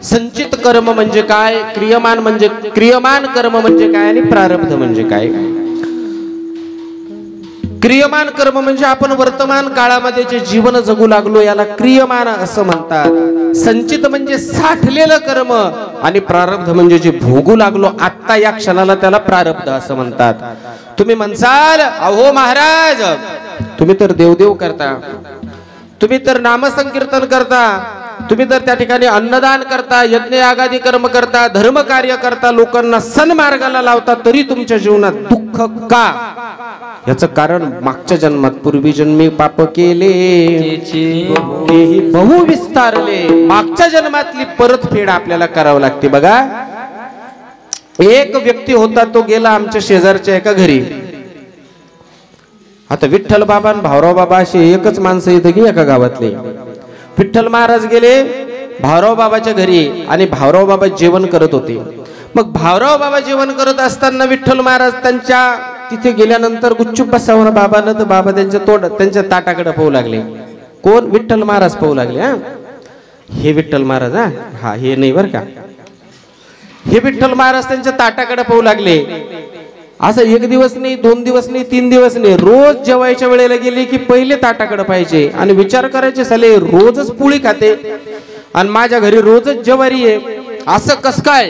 संचित कर्म म्हणजे काय, क्रियमान कर्म म्हणजे काय आणि प्रारब्ध म्हणजे काय. क्रियमान कर्म म्हणजे आपण वर्तमान काळामध्ये जे जीवन जगू लागलो याला क्रियमान असं म्हणतात. संचित म्हणजे साठलेलं कर्म आणि प्रारब्ध म्हणजे जे भोगू लागलो आत्ता या क्षणाला त्याला प्रारब्ध असं म्हणतात. तुम्ही म्हणसाल अहो महाराज तुम्ही तर देवदेव करता, तुम्ही तर नामसंकीर्तन करता, तुम्ही तर त्या ठिकाणी अन्नदान करता, यज्ञ यागादी कर्म करता, धर्म कार्य करता, लोकांना सन्मार्गाला लावता, तरी तुमच्या जीवनात दुःख का? याचं कारण मागच्या जन्मात पूर्वी जन्मी पाप केले तेही बहु विस्तारले. मागच्या जन्मातली परतफेड आपल्याला करावं लागते. बघा एक व्यक्ती होता, तो गेला आमच्या शेजारच्या एका घरी. आता विठ्ठल बाबा आणि भाऊराव बाबा असे एकच माणसं इथं की एका गावातले. विठ्ठल महाराज गेले भाऊराव बाबाच्या घरी आणि भाऊराव बाबा जेवण करत होते. मग भाऊराव बाबा जेवण करत असताना विठ्ठल महाराज त्यांच्या तिथे गेल्यानंतर गुपचूप बसावं बाबांना, तर बाबा त्यांच्या ताटाकडे पाहू लागले. कोण? विठ्ठल महाराज पाहू लागले. हे विठ्ठल महाराज हा हे नाही बर का, हे विठ्ठल महाराज त्यांच्या ताटाकडे पाहू लागले. असं 1 दिवस नाही, 2 दिवस नाही, 3 दिवस नाही, रोज जेवायच्या वेळेला गेले की पहिले ताटाकडे पाहिजे आणि विचार करायचे साले रोजच पोळी खाते आणि माझ्या घरी रोजच ज्वारी आहे, असं कस काय?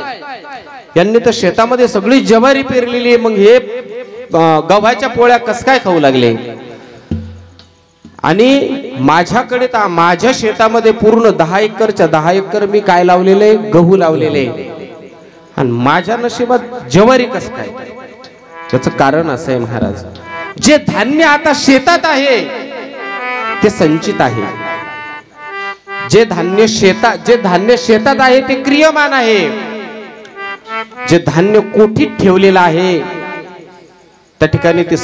यांनी तर शेतामध्ये सगळी ज्वारी पेरलेली आहे, मग हे गव्हाच्या पोळ्या कस काय खाऊ लागले? आणि माझ्याकडे तर माझ्या शेतामध्ये पूर्ण 10 एकरच्या 10 एकर मी काय लावलेले? गहू लावलेले, आणि माझ्या नशिबात ज्वारी कस काय? त्याचं कारण असं आहे महाराज, जे धान्य आता शेतात आहे ते संचित आहे. जे धान्य शेतात आहे ते क्रियमान आहे. जे धान्य कोठीत ठेवलेलं आहे त्या ठिकाणी ते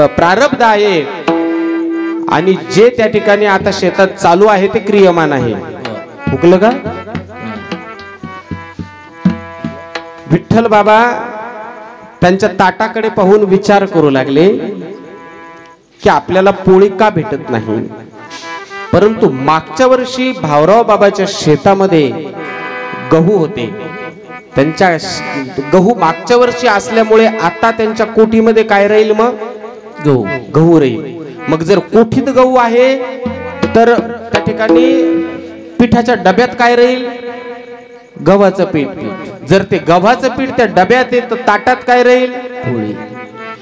प्रारब्ध आहे. आणि जे त्या ठिकाणी आता शेतात चालू आहे ते क्रियमान आहे. फुकलं का? विठ्ठल बाबा त्यांच्या ताटाकडे पाहून विचार करू लागले की आपल्याला पोळी का भेटत नाही. परंतु मागच्या वर्षी भावराव बाबाच्या शेतामध्ये गहू होते. त्यांच्या गहू मागच्या वर्षी असल्यामुळे आता त्यांच्या कोठीमध्ये काय राहील? मग गहू राहील. मग जर कोठीत गहू आहे तर त्या ठिकाणी पिठाच्या डब्यात काय राहील? गव्हाचं पीठ. जर ते गव्हाचं पीठ त्या डब्यात आहे तर ताटात काय राहील?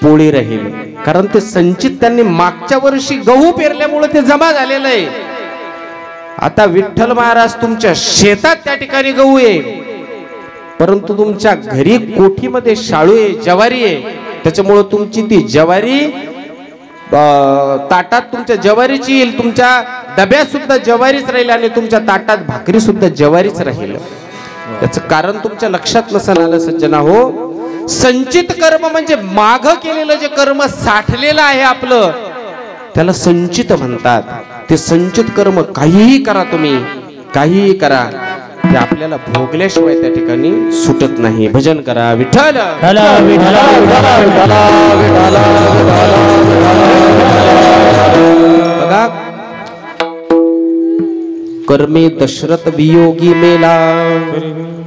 पोळी राहील. कारण ते संचित त्यांनी मागच्या वर्षी गहू पेरल्यामुळे ते जमा झालेलं आहे. आता विठ्ठल महाराज तुमच्या शेतात त्या ठिकाणी गहू आहे, परंतु तुमच्या घरी कोठीमध्ये शाळू आहे, ज्वारी आहे. त्याच्यामुळे तुमची ती ज्वारी ताटात तुमच्या ज्वारीची येईल, तुमच्या डब्यात सुद्धा ज्वारीच राहील आणि तुमच्या ताटात भाकरी सुद्धा ज्वारीच राहील. याचं कारण तुमच्या लक्षात नसेल आलं सज्जना हो. संचित कर्म म्हणजे माग केलेलं जे कर्म साठलेलं आहे आपलं, त्याला संचित म्हणतात. ते संचित कर्म काहीही करा, तुम्ही काहीही करा, ते आपल्याला भोगल्याशिवाय त्या ठिकाणी सुटत नाही. भजन करा विठ्ठल. बघा, कर्मे दशरथ वियोगी मेला,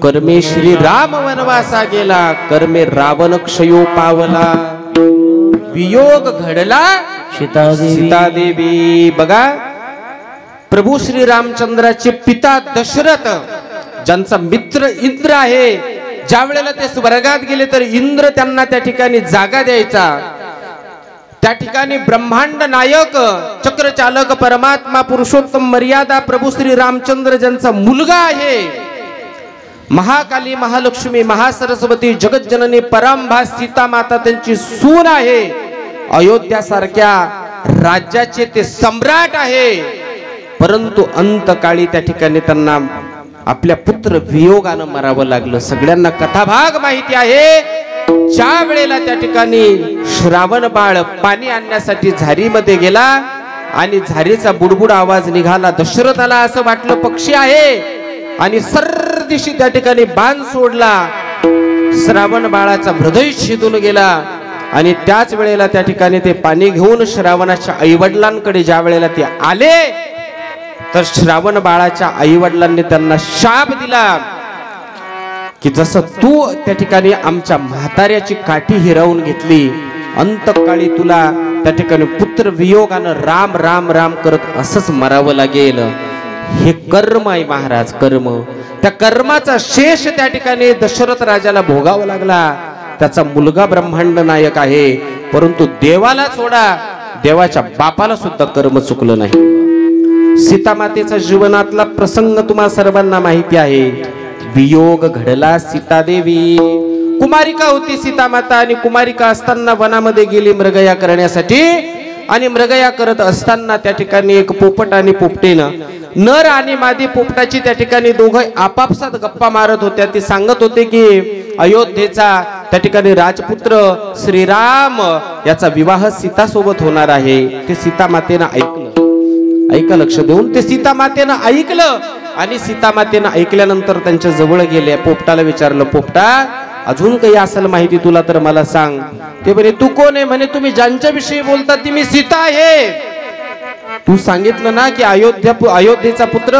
कर्मे श्री राम वनवासा गेला, कर्मे रावण क्षयो पावला, वियोग घडला सीता देवी. बघा, प्रभू श्री रामचंद्राचे पिता दशरथ, ज्यांचा मित्र इंद्र आहे, ज्या वेळेला ते स्वर्गात गेले तर इंद्र त्यांना त्या ठिकाणी जागा द्यायचा. त्या ठिकाणी ब्रह्मांड नायक, चक्रचालक, परमात्मा, पुरुषोत्तम, मर्यादा प्रभू श्री रामचंद्र ज्यांचा मुलगा आहे, महाकाली, महालक्ष्मी, महासरस्वती, जगज्जननी, परांभा सीता माता त्यांची सून आहे. अयोध्यासारख्या राज्याचे ते सम्राट आहे. परंतु अंतकाळी त्या ठिकाणी त्यांना आपल्या पुत्र वियोगानं मरावं लागलं. सगळ्यांना कथाभाग माहिती आहे. ज्या वेळेला त्या ठिकाणी श्रावण बाळ पाणी आणण्यासाठी झारीमध्ये गेला आणि झारीचा बुडबुड आवाज निघाला. दशरथाला असं वाटलं पक्षी आहे आणि सर्दिशी त्या ठिकाणी बाण सोडला. श्रावण बाळाचा हृदय शिदून गेला आणि त्याच वेळेला त्या ठिकाणी ते पाणी घेऊन श्रावणाच्या आईवडिलांकडे ज्या वेळेला ते आले तर श्रावण बाळाच्या आईवडिलांनी त्यांना शाप दिला की जसं तू त्या ठिकाणी आमच्या म्हाताऱ्याची काठी हिरावून घेतली, अंतकाळी तुला त्या ठिकाणी पुत्र वियोगानं राम राम राम करत असंच मरावं लागेल. हे कर्म आहे महाराज, कर्म. त्या कर्माचा शेष त्या ठिकाणी दशरथ राजाला भोगावा लागला. त्याचा मुलगा ब्रह्मांड नायक आहे, परंतु देवाला सोडा, देवाच्या बापाला सुद्धा कर्म चुकलं नाही. सीता मातेचा जीवनातला प्रसंग तुम्हा सर्वांना माहिती आहे. वियोग घडला सीता देवी. कुमारिका होती सीता माता आणि कुमारिका असताना वनामध्ये गेली मृगया करण्यासाठी आणि मृगया करत असताना त्या ठिकाणी एक पोपट आणि पोपटीनं, नर आणि मादी पोपटाची त्या ठिकाणी दोघं आपापसात गप्पा मारत होत्या. ते सांगत होते की अयोध्येचा त्या ठिकाणी राजपुत्र श्रीराम याचा विवाह सीता सोबत होणार आहे. ते सीता मातेनं ऐकलं. ऐका लक्ष देऊन. ते सीता मातेनं ऐकलं आणि सीता मातेनं ऐकल्यानंतर त्यांच्या जवळ गेले. पोपटाला विचारलं, पोपटा अजून काही असेल माहिती तुला तर मला सांग. ते म्हणे, तू कोण आहे? म्हणे, तुम्ही ज्यांच्या विषयी बोलता ती मी सीता आहे. तू सांगितलं ना की अयोध्येचा पुत्र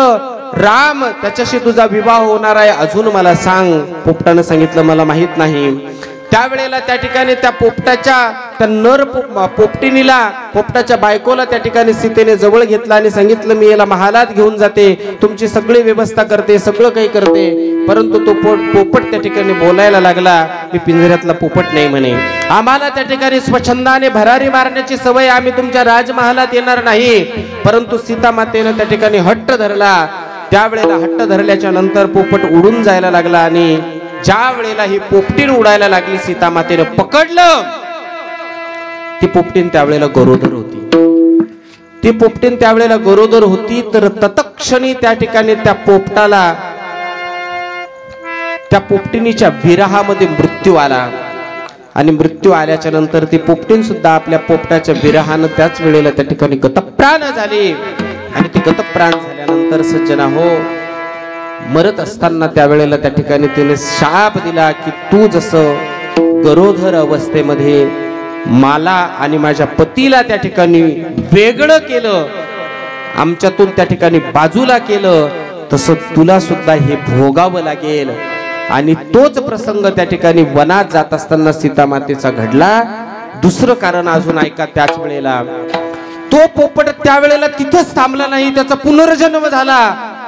राम त्याच्याशी तुझा विवाह होणार आहे, अजून मला सांग. पोपटानं सांगितलं, मला माहित नाही. त्यावेळेला त्या ठिकाणी त्या पोपटाच्या त्या नर पोपटिनीला, पोपटाच्या बायकोला त्या ठिकाणी सीतेने जवळ घेतला आणि सांगितलं, मी याला महालात घेऊन जाते, तुमची सगळी व्यवस्था करते, सगळं काही करते. परंतु तो पोपट त्या ठिकाणी बोलायला लागला, मी पिंजऱ्यातला पोपट नाही म्हणे. आम्हाला त्या ठिकाणी स्वच्छंदाने भरारी मारण्याची सवय, आम्ही तुमच्या राजमहालात येणार नाही. परंतु सीता मातेनं त्या ठिकाणी हट्ट धरला. त्यावेळेला हट्ट धरल्याच्या नंतर पोपट उडून जायला लागला आणि ज्या वेळेला ही पोपटीन उडायला लागली, सीता मातेनं पकडलं. ती पोपटीन त्यावेळेला गरोदर होती. ती पोपटीन त्यावेळेला गरोदर होती. तर तत्क्षणी त्या ठिकाणी त्या पोपटाला, त्या पोपटिनीच्या विरहामध्ये मृत्यू आला आणि मृत्यू आल्याच्या नंतर ती पोपटीन सुद्धा आपल्या पोपटाच्या विरहानं त्याच वेळेला त्या ठिकाणी गतप्राण झाली. आणि ती गतप्राण झाल्यानंतर सज्जना हो, मरत असताना त्यावेळेला त्या ठिकाणी तिने शाप दिला की तू जसं गरोदर अवस्थेमध्ये मला आणि माझ्या पतीला त्या ठिकाणी वेगळं केलं, आमच्यातून त्या ठिकाणी बाजूला केलं, तसं तुला सुद्धा हे भोगावं लागेल. आणि तोच प्रसंग त्या ठिकाणी वनात जात असताना सीतामातेचा घडला. दुसरं कारण अजून ऐका. त्याच वेळेला तो पोपट त्यावेळेला तिथंच थांबला नाही, त्याचा पुनर्जन्म झाला.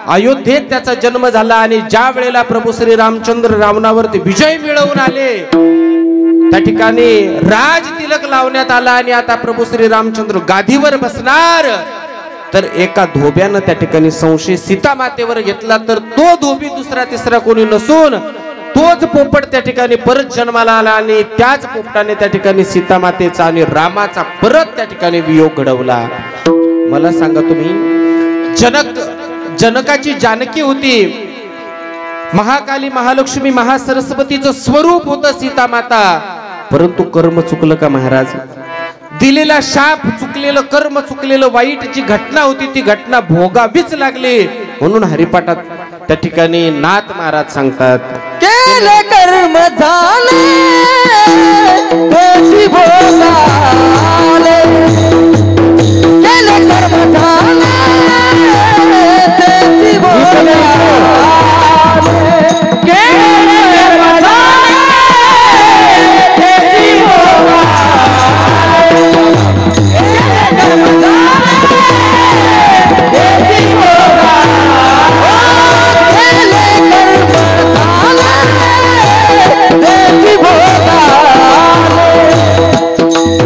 अयोध्येत त्याचा जन्म झाला. आणि ज्या वेळेला प्रभू श्री रामचंद्र रावणावरती विजय मिळवून आले, त्या ठिकाणी राज तिलक लावण्यात आला आणि आता प्रभू श्री रामचंद्र गादीवर बसणार, तर एका धोब्यानं त्या ठिकाणी संशय सीता मातेवर घेतला. तर तो धोबी दुसरा तिसरा कोणी नसून तोच पोपट त्या ठिकाणी परत जन्माला आला आणि त्याच पोपटाने त्या ठिकाणी सीता मातेचा आणि रामाचा परत त्या ठिकाणी वियोग घडवला. मला सांगा तुम्ही, जनकाची जानकी होती, महाकाली महालक्ष्मी महासरस्वतीचं स्वरूप होतं सीता माता, परंतु कर्म चुकलं का महाराज? दिलेला शाप चुकलेलं, कर्म चुकलेलं, वाईट जी घटना होती ती घटना भोगावीच लागली. म्हणून हरिपाठात त्या ठिकाणी नाथ महाराज सांगतात, केले कर्म झाले तेची भोगाले, केले कर्म झाले तेची भोगाले, केले कर्म झाले तेची भोगाले, केले कर्म झाले तेची भोगाले,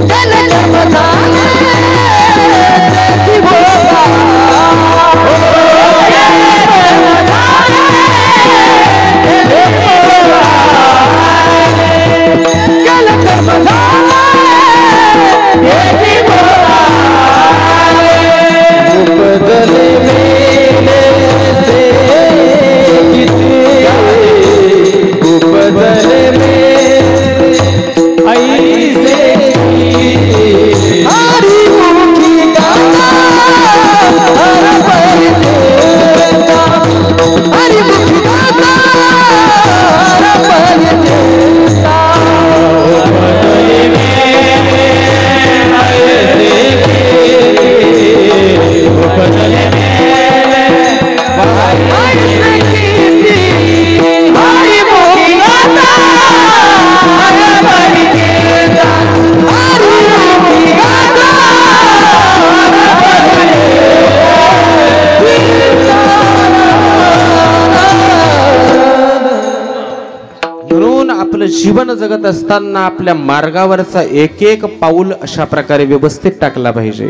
केले कर्म झाले तेची भोगाले, केले कर्म झाले तेची भोगाले, केले कर्म झाले तेची भोगाले, उपजले मेले से किती उपजले मेले ऐसे हरी मुखी गाता हर परिचेता, हरी मुखी गाता हर परिचेता, उपजले मेले ऐसे उपजले मेले ऐसे किती हरी मुखी गाता हर परिचेता, हरी मुखी गाता हर म्हणून आपलं जीवन जगत असताना आपल्या मार्गावरचा एक एक पाऊल अशा प्रकारे व्यवस्थित टाकला पाहिजे.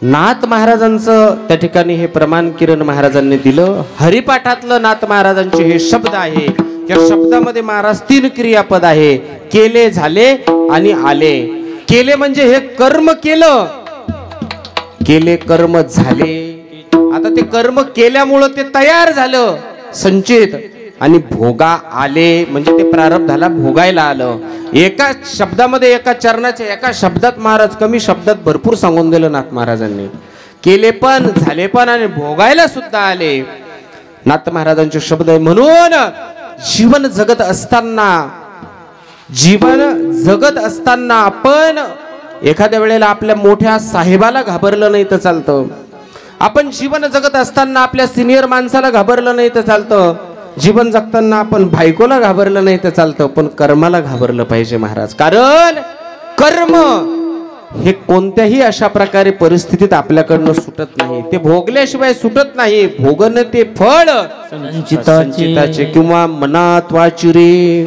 नाथ महाराजांचं त्या ठिकाणी हे प्रमाण किरण महाराजांनी दिलं. हरिपाठातलं नाथ महाराजांचे हे शब्द आहे. या शब्दामध्ये महाराज 3 क्रियापद आहे. केले, झाले आणि आले. केले म्हणजे हे कर्म केलं, केले कर्म झाले. आता ते कर्म केल्यामुळं ते तयार झालं संचित, आणि भोगा आले म्हणजे ते प्रारब्धाला भोगायला आलं. एका शब्दामध्ये, एका चरणाच्या एका शब्दात महाराज कमी शब्दात भरपूर सांगून दिलं नाथ महाराजांनी. केले पण, झाले पण आणि भोगायला सुद्धा आले. नाथ महाराजांचे शब्द आहे. म्हणून जीवन जगत असताना आपण एखाद्या वेळेला आपल्या मोठ्या साहेबाला घाबरलं नाही तर चालतं. आपण जीवन जगत असताना आपल्या सिनियर माणसाला घाबरलं नाही तर चालतं. जीवन जगताना आपण बायकोला घाबरलं नाही तर चालतं, पण कर्माला घाबरलं पाहिजे महाराज. कारण कर्म हे कोणत्याही अशा प्रकारे परिस्थितीत आपल्याकडनं सुटत नाही. ते भोगल्याशिवाय सुटत नाही. भोगन ते फळ संचिताचे किंवा मनात वाचिरे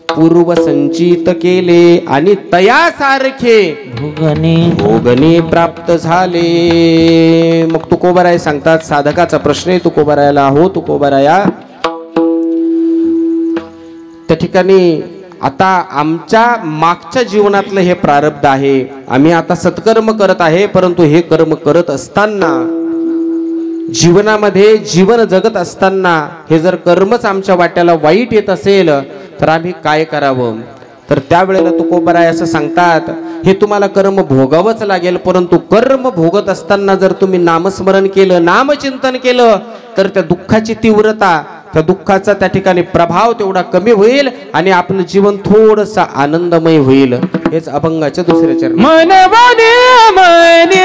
पूर्व संचित केले आणि तयासारखे भोगणे प्राप्त झाले. मग तुकोबाराय सांगतात, साधकाचा प्रश्न आहे तुकोबारायाला, हो तुकोबाराया, त्या ठिकाणी आता आमच्या मागच्या जीवनातलं हे प्रारब्ध आहे. आम्ही आता सत्कर्म करत आहे, परंतु हे कर्म करत असताना जीवनामध्ये जीवन जगत असताना हे जर कर्मच आमच्या वाट्याला वाईट येत असेल तर आम्ही काय करावं? तर त्यावेळेला तुकोबाराय असं सांगतात, हे तुम्हाला कर्म भोगावंच लागेल, परंतु कर्म भोगत असताना जर तुम्ही नामस्मरण केलं, नामचिंतन केलं, तर त्या दुःखाची तीव्रता, त्या दुःखाचा त्या ठिकाणी प्रभाव तेवढा कमी होईल आणि आपलं जीवन थोडंसं आनंदमय होईल. हेच अभंगाच्या दुसऱ्या चरण. मनवने मने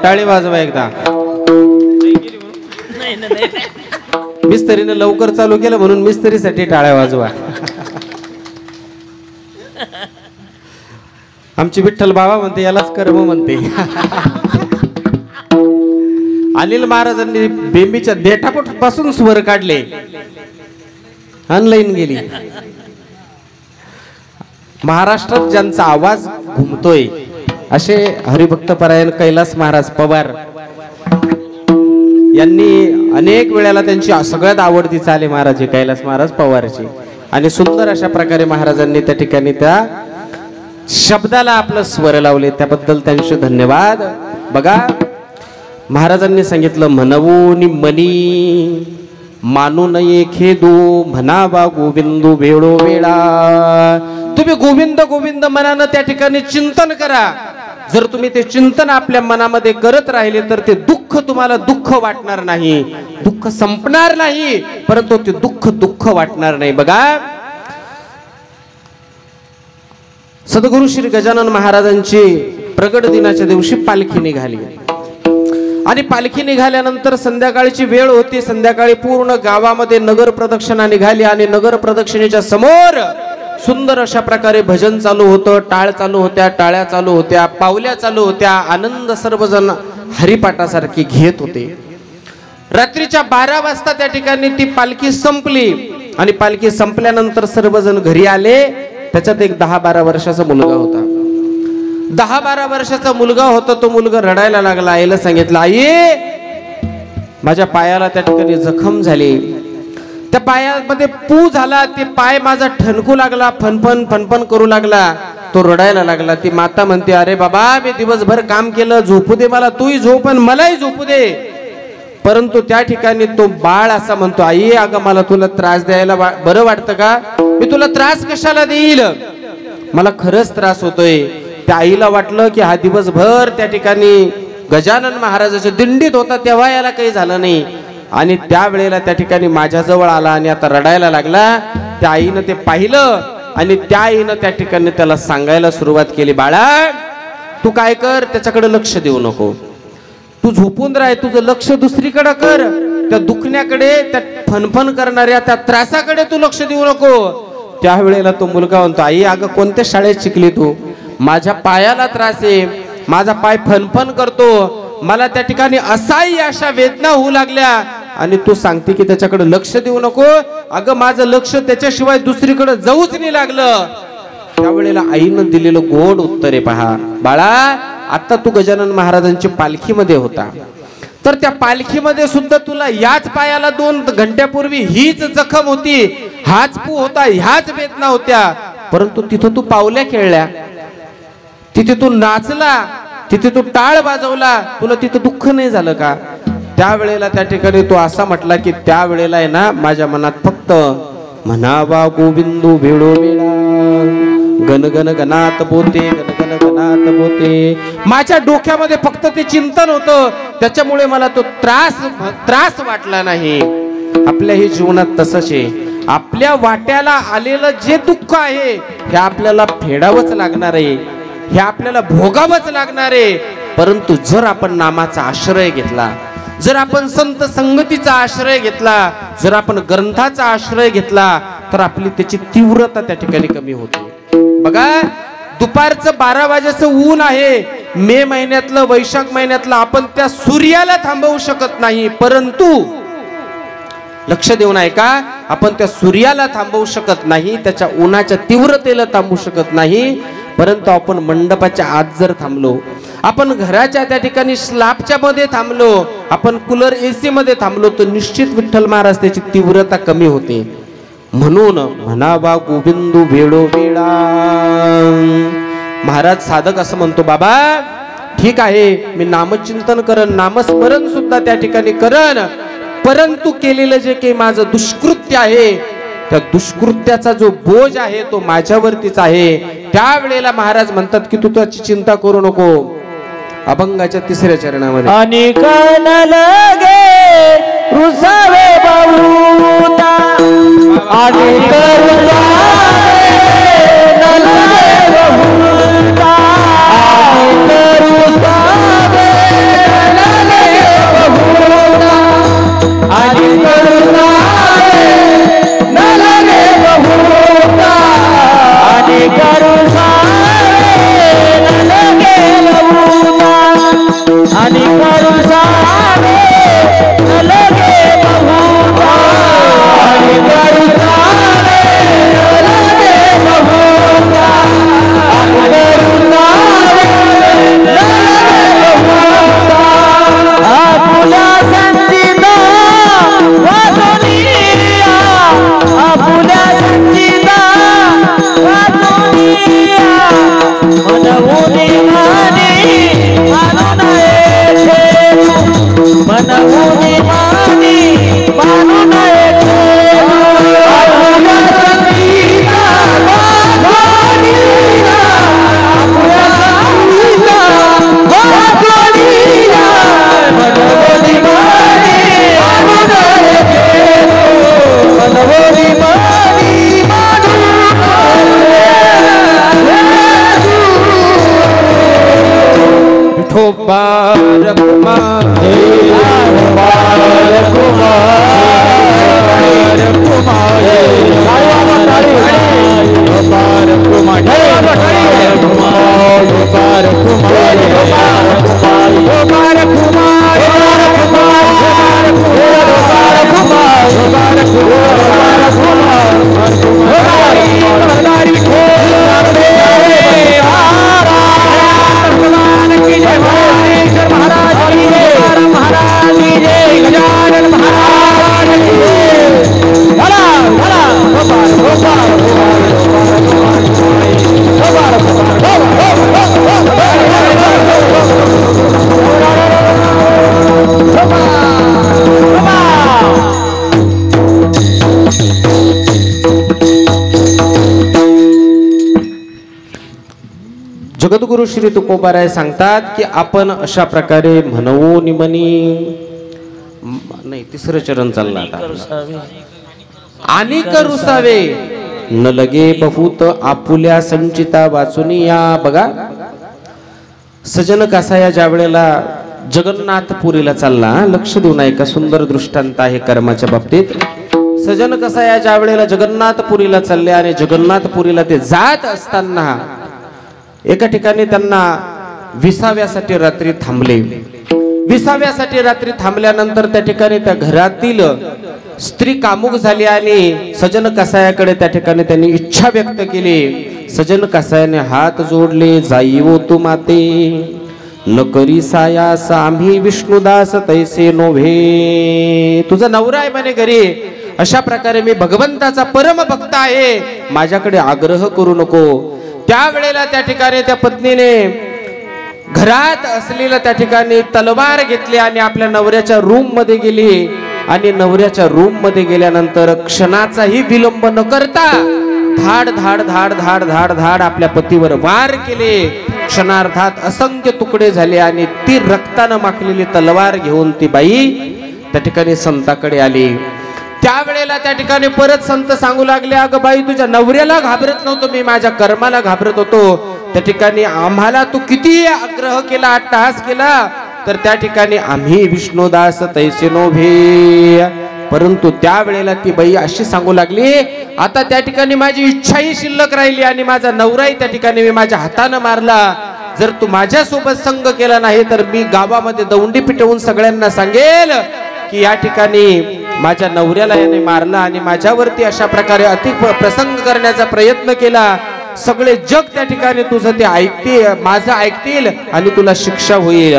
टाळी वाजवा एकदा. मिस्त्रीने लवकर चालू केलं म्हणून मिस्त्रीसाठी टाळ्या वाजवा. आमची विठ्ठल बाबा म्हणते यालाच कर्म म्हणते. अनिल महाराजांनी बेंबीच्या देठापोट पासून स्वर काढले, ऑनलाईन गेली. महाराष्ट्रात ज्यांचा आवाज घुमतोय असे हरिभक्त परायण कैलास महाराज पवार यांनी अनेक वेळेला त्यांची सगळ्यात आवडती चाले महाराज कैलास महाराज पवारची, आणि सुंदर अशा प्रकारे महाराजांनी त्या ठिकाणी त्या शब्दाला आपलं स्वर लावले, त्याबद्दल त्यांचे धन्यवाद. बघा महाराजांनी सांगितलं, म्हणवून मनी मानू नये खेदू, म्हणावा गोविंदू वेळो वेळा. तुम्ही गोविंद गोविंद मनानं त्या ठिकाणी चिंतन करा. जर तुम्ही ते चिंतन आपल्या मनामध्ये करत राहिले तर ते दुःख तुम्हाला दुःख वाटणार नाही, दुःख संपणार नाही, परंतु ते दुःख दुःख वाटणार नाही. बघा सद्गुरु श्री गजानन महाराजांची प्रगट दिनाच्या दिवशी पालखी निघाली आणि पालखी निघाल्यानंतर संध्याकाळची वेळ होती. संध्याकाळी पूर्ण गावामध्ये नगर प्रदक्षिणा निघाली आणि नगर प्रदक्षिणेच्या समोर सुंदर अशा प्रकारे भजन चालू होतं, टाळ चालू होत्या, टाळ्या चालू होत्या, पावल्या चालू होत्या, आनंद सर्वजण हरिपाठासारखी घेत होते. रात्रीच्या 12 वाजता त्या ठिकाणी ती पालखी संपली आणि पालखी संपल्यानंतर सर्वजण घरी आले. त्याच्यात एक 10-12 वर्षाचा मुलगा होता. 10-12 वर्षाचा मुलगा होता. तो मुलगा रडायला लागला. आईला सांगितलं, आई माझ्या पायाला त्या ठिकाणी जखम झाली, त्या पायामध्ये पू झाला, ते पाय माझा ठणकू लागला, फनफन फनफन करू लागला, तो रडायला लागला. ती माता म्हणते, अरे बाबा मी दिवसभर काम केलं, झोपू दे मला, तूही झोप आणि मलाही झोपू दे. परंतु त्या ठिकाणी तो बाळ असा म्हणतो, आई अगं मला तुला त्रास द्यायला बरं वाटतं का? मी तुला त्रास कशाला देईल, मला खरंच त्रास होतोय. त्या आईला वाटलं की हा दिवसभर त्या ठिकाणी गजानन महाराजाच्या दिंडीत होता तेव्हा याला काही झालं नाही, आणि त्यावेळेला त्या ठिकाणी माझ्याजवळ आला आणि आता रडायला लागला. त्या आईनं ते पाहिलं आणि त्या आईनं त्या ठिकाणी त्याला सांगायला सुरुवात केली, बाळा तू काय कर, त्याच्याकडे लक्ष देऊ नको, तू झोपून राह, तुझं लक्ष दुसरीकडे कर, त्या दुखण्याकडे, त्या फनफन करणाऱ्या त्या त्रासाकडे तू लक्ष देऊ नको. त्यावेळेला तो मुलगा म्हणतो, आई अगं कोणत्या शाळेत शिकली तू? माझ्या पायाला त्रास आहे, माझा पाय फनफन करतो, मला त्या ठिकाणी असाही अशा वेदना होऊ लागल्या आणि तू सांगते की त्याच्याकडे लक्ष देऊ नको. अगं माझं लक्ष त्याच्याशिवाय दुसरीकडे जाऊच नाही लागलं. त्यावेळेला आईनं दिलेलं गोड उत्तर आहे पहा, बाळा आता तू गजानन महाराजांची पालखीमध्ये होता, तर त्या पालखीमध्ये सुद्धा तुला याच पायाला 2 घंट्यापूर्वी हीच जखम होती, हाच पू होता, ह्याच वेदना होत्या, परंतु तिथं तू पावल्या खेळल्या, तिथे तू नाचला, तिथे तू टाळ वाजवला, तुला तिथं दुःख नाही झालं का? त्यावेळेला त्या ठिकाणी तो असा म्हटला की त्यावेळेला आहे ना माझ्या मनात फक्त म्हणावा गोविंदू वेळो वेळा, गण गण गणात बोते, गण गण गणात बोते. माझ्या डोक्यामध्ये फक्त ते चिंतन होतं, त्याच्यामुळे मला तो त्रास वाटला नाही. आपल्याही जीवनात तसंच आहे. आपल्या वाट्याला आलेलं जे दुःख आहे हे आपल्याला फेडावंच लागणार आहे, हे आपल्याला भोगावंच लागणार आहे. परंतु जर आपण नामाचा आश्रय घेतला, जर आपण संत संगतीचा आश्रय घेतला, जर आपण ग्रंथाचा आश्रय घेतला, तर आपली त्याची तीव्रता त्या ठिकाणी कमी होते. बघा, दुपारचं 12 वाजेचं ऊन आहे, मे महिन्यातलं, वैशाख महिन्यातलं, आपण त्या सूर्याला थांबवू शकत नाही. परंतु लक्ष देऊन ऐका, आपण त्या सूर्याला थांबवू शकत नाही, त्याच्या उन्हाच्या तीव्रतेला थांबवू शकत नाही. परंतु आपण मंडपाच्या आत जर थांबलो, आपण घराच्या त्या ठिकाणी स्लॅबच्या मध्ये थांबलो, आपण कूलर एसी मध्ये थांबलो, तर निश्चित विठ्ठल महाराज त्याची तीव्रता कमी होते. म्हणून म्हणावा गोविंदू वेळो वेळा. महाराज साधक असं म्हणतो, बाबा ठीक आहे, मी नामचिंतन करन, नामस्मरण सुद्धा त्या ठिकाणी करन, परंतु केलेलं जे काही माझं दुष्कृत्य आहे, त्या दुष्कृत्याचा जो बोज आहे तो माझ्यावरतीच आहे. त्यावेळेला महाराज म्हणतात की तू त्याची चिंता करू नको. अभंगाच्या 3ऱ्या चरणामध्ये, आणि कान लगे रुसावे बहुता, आणि करुणावे न लगे बहुता, आणि करुणावे न लगे बहुता, आणि करुणावे न लगे बहुता, आणि करुणावे न लगे बहुता, आणि करुणावे न लगे बहुता, आणि करुणावे न लगे बहुता, आणि करुणावे न लगे बहुता. आपुल्या संचिता वाचुनिया, आपुल्या संचिता वाचुनिया, मनवुनी मानी मानू नये ठेवू, मनवुनी मानी मानू नये ठेवू. आपुल्या संचिता वाचुनिया, आपुल्या संचिता वाचुनिया, मनवुनी मानी मानू नये ठेवू, मनवुनी मानी मानू विठोबा रखुमा, रखुमा, रखुमा, रखुमा, जगद्गुरु श्री तुकोबाराय सांगतात की आपण अशा प्रकारे म्हणवो निमनी, नाही 3रं चरण चाललं आता, आणि करुसावे न लगे बहुत आपुल्या संचिता वाचुनिया. बघा, सजन कासाया ज्या वेळेला जगन्नाथपुरीला चालला, लक्ष देऊन ऐका, सुंदर दृष्टांत आहे कर्माच्या बाबतीत. सजन कसाया ज्या वेळेला जगन्नाथपुरीला चालले आणि जगन्नाथपुरीला ते जात असताना एका ठिकाणी त्यांना विसाव्यासाठी रात्री थांबले. विसाव्यासाठी रात्री थांबल्यानंतर त्या ठिकाणी त्या घरातील स्त्री कामुक झाली आणि सजन कसायाकडे त्या ठिकाणी त्यांनी इच्छा व्यक्त केली. सजन कसायाने हात जोडले, जाईवो तू माते, न करी सायास आम्ही विष्णुदास तैसे नोव्हे. तुझा नवरा आहे म्हणे घरी, अशा प्रकारे मी भगवंताचा परम भक्त आहे, माझ्याकडे आग्रह करू नको. त्यावेळेला त्या ठिकाणी त्या पत्नीने घरात असलेल्या त्या ठिकाणी तलवार घेतली आणि आपल्या नवऱ्याच्या रूम मध्ये गेली. आणि नवऱ्याच्या रूम मध्ये गेल्यानंतर क्षणाचाही विलंब न करता धाड धाड धाड धाड धाड धाड आपल्या पतीवर वार केले. क्षणार्धात असंख्य तुकडे झाले आणि ती रक्तानं माखलेली तलवार घेऊन ती बाई त्या ठिकाणी संताकडे आली. त्यावेळेला त्या ठिकाणी परत संत सांगू लागले, अगं बाई, तुझ्या नवऱ्याला घाबरत नव्हतो मी, माझ्या कर्माला घाबरत होतो. त्या ठिकाणी आम्हाला तू किती आग्रह केला, अट्टहास केला, तर त्या ठिकाणी आम्ही विष्णुदास तैसे नोभे. परंतु त्यावेळेला ती बाई अशी सांगू लागली, आता त्या ठिकाणी माझी इच्छाही शिल्लक राहिली आणि माझा नवराही त्या ठिकाणी मी माझ्या हातानं मारला. जर तू माझ्यासोबत संग केला नाही तर मी गावामध्ये दौंडी पिटवून सगळ्यांना सांगेल की या ठिकाणी माझ्या नवऱ्याला याने मारला आणि माझ्यावरती अशा प्रकारे अति प्रसंग करण्याचा प्रयत्न केला. सगळे जग त्या ठिकाणी तुझं ते ऐकतील, माझं ऐकतील आणि तुला शिक्षा होईल.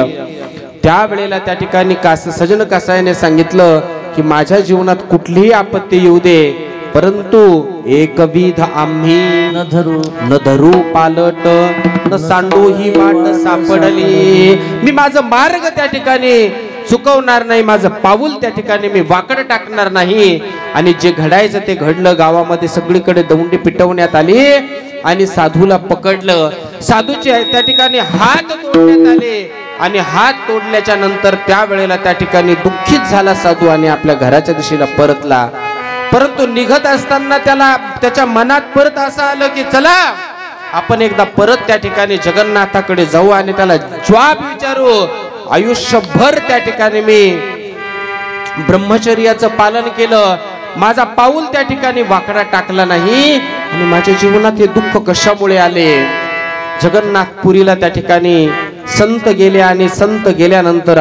त्यावेळेला त्या ठिकाणी सजन कसाईने सांगितलं की माझ्या जीवनात कुठलीही आपत्ती येऊ दे, परंतु एकविध आम्ही न धरू पालट, न सांडू ही वाट सापडली. मी माझं मार्ग त्या ठिकाणी चुकवणार नाही, माझं पाऊल त्या ठिकाणी मी वाकड टाकणार नाही. आणि जे घडायचं ते घडलं. गावामध्ये सगळीकडे दौंडी पिटवण्यात आली आणि साधूला पकडलं. साधूचे त्या ठिकाणी हात तोडण्यात आले आणि हात तोडल्याच्या नंतर त्यावेळेला त्या ठिकाणी दुःखित झाला साधू आणि आपल्या घराच्या दिशेला परतला. परंतु निघत असताना त्याच्या मनात परत असं आलं की चला आपण एकदा परत त्या ठिकाणी जगन्नाथाकडे जाऊ आणि त्याला जवाब विचारू. आयुष्यभर त्या ठिकाणी मी ब्रह्मचर्याचं पालन केलं, माझा पाऊल त्या ठिकाणी वाकडा टाकला नाही आणि माझ्या जीवनात हे दुःख कशामुळे आले. जगन्नाथपुरीला त्या ठिकाणी संत गेले आणि संत गेल्यानंतर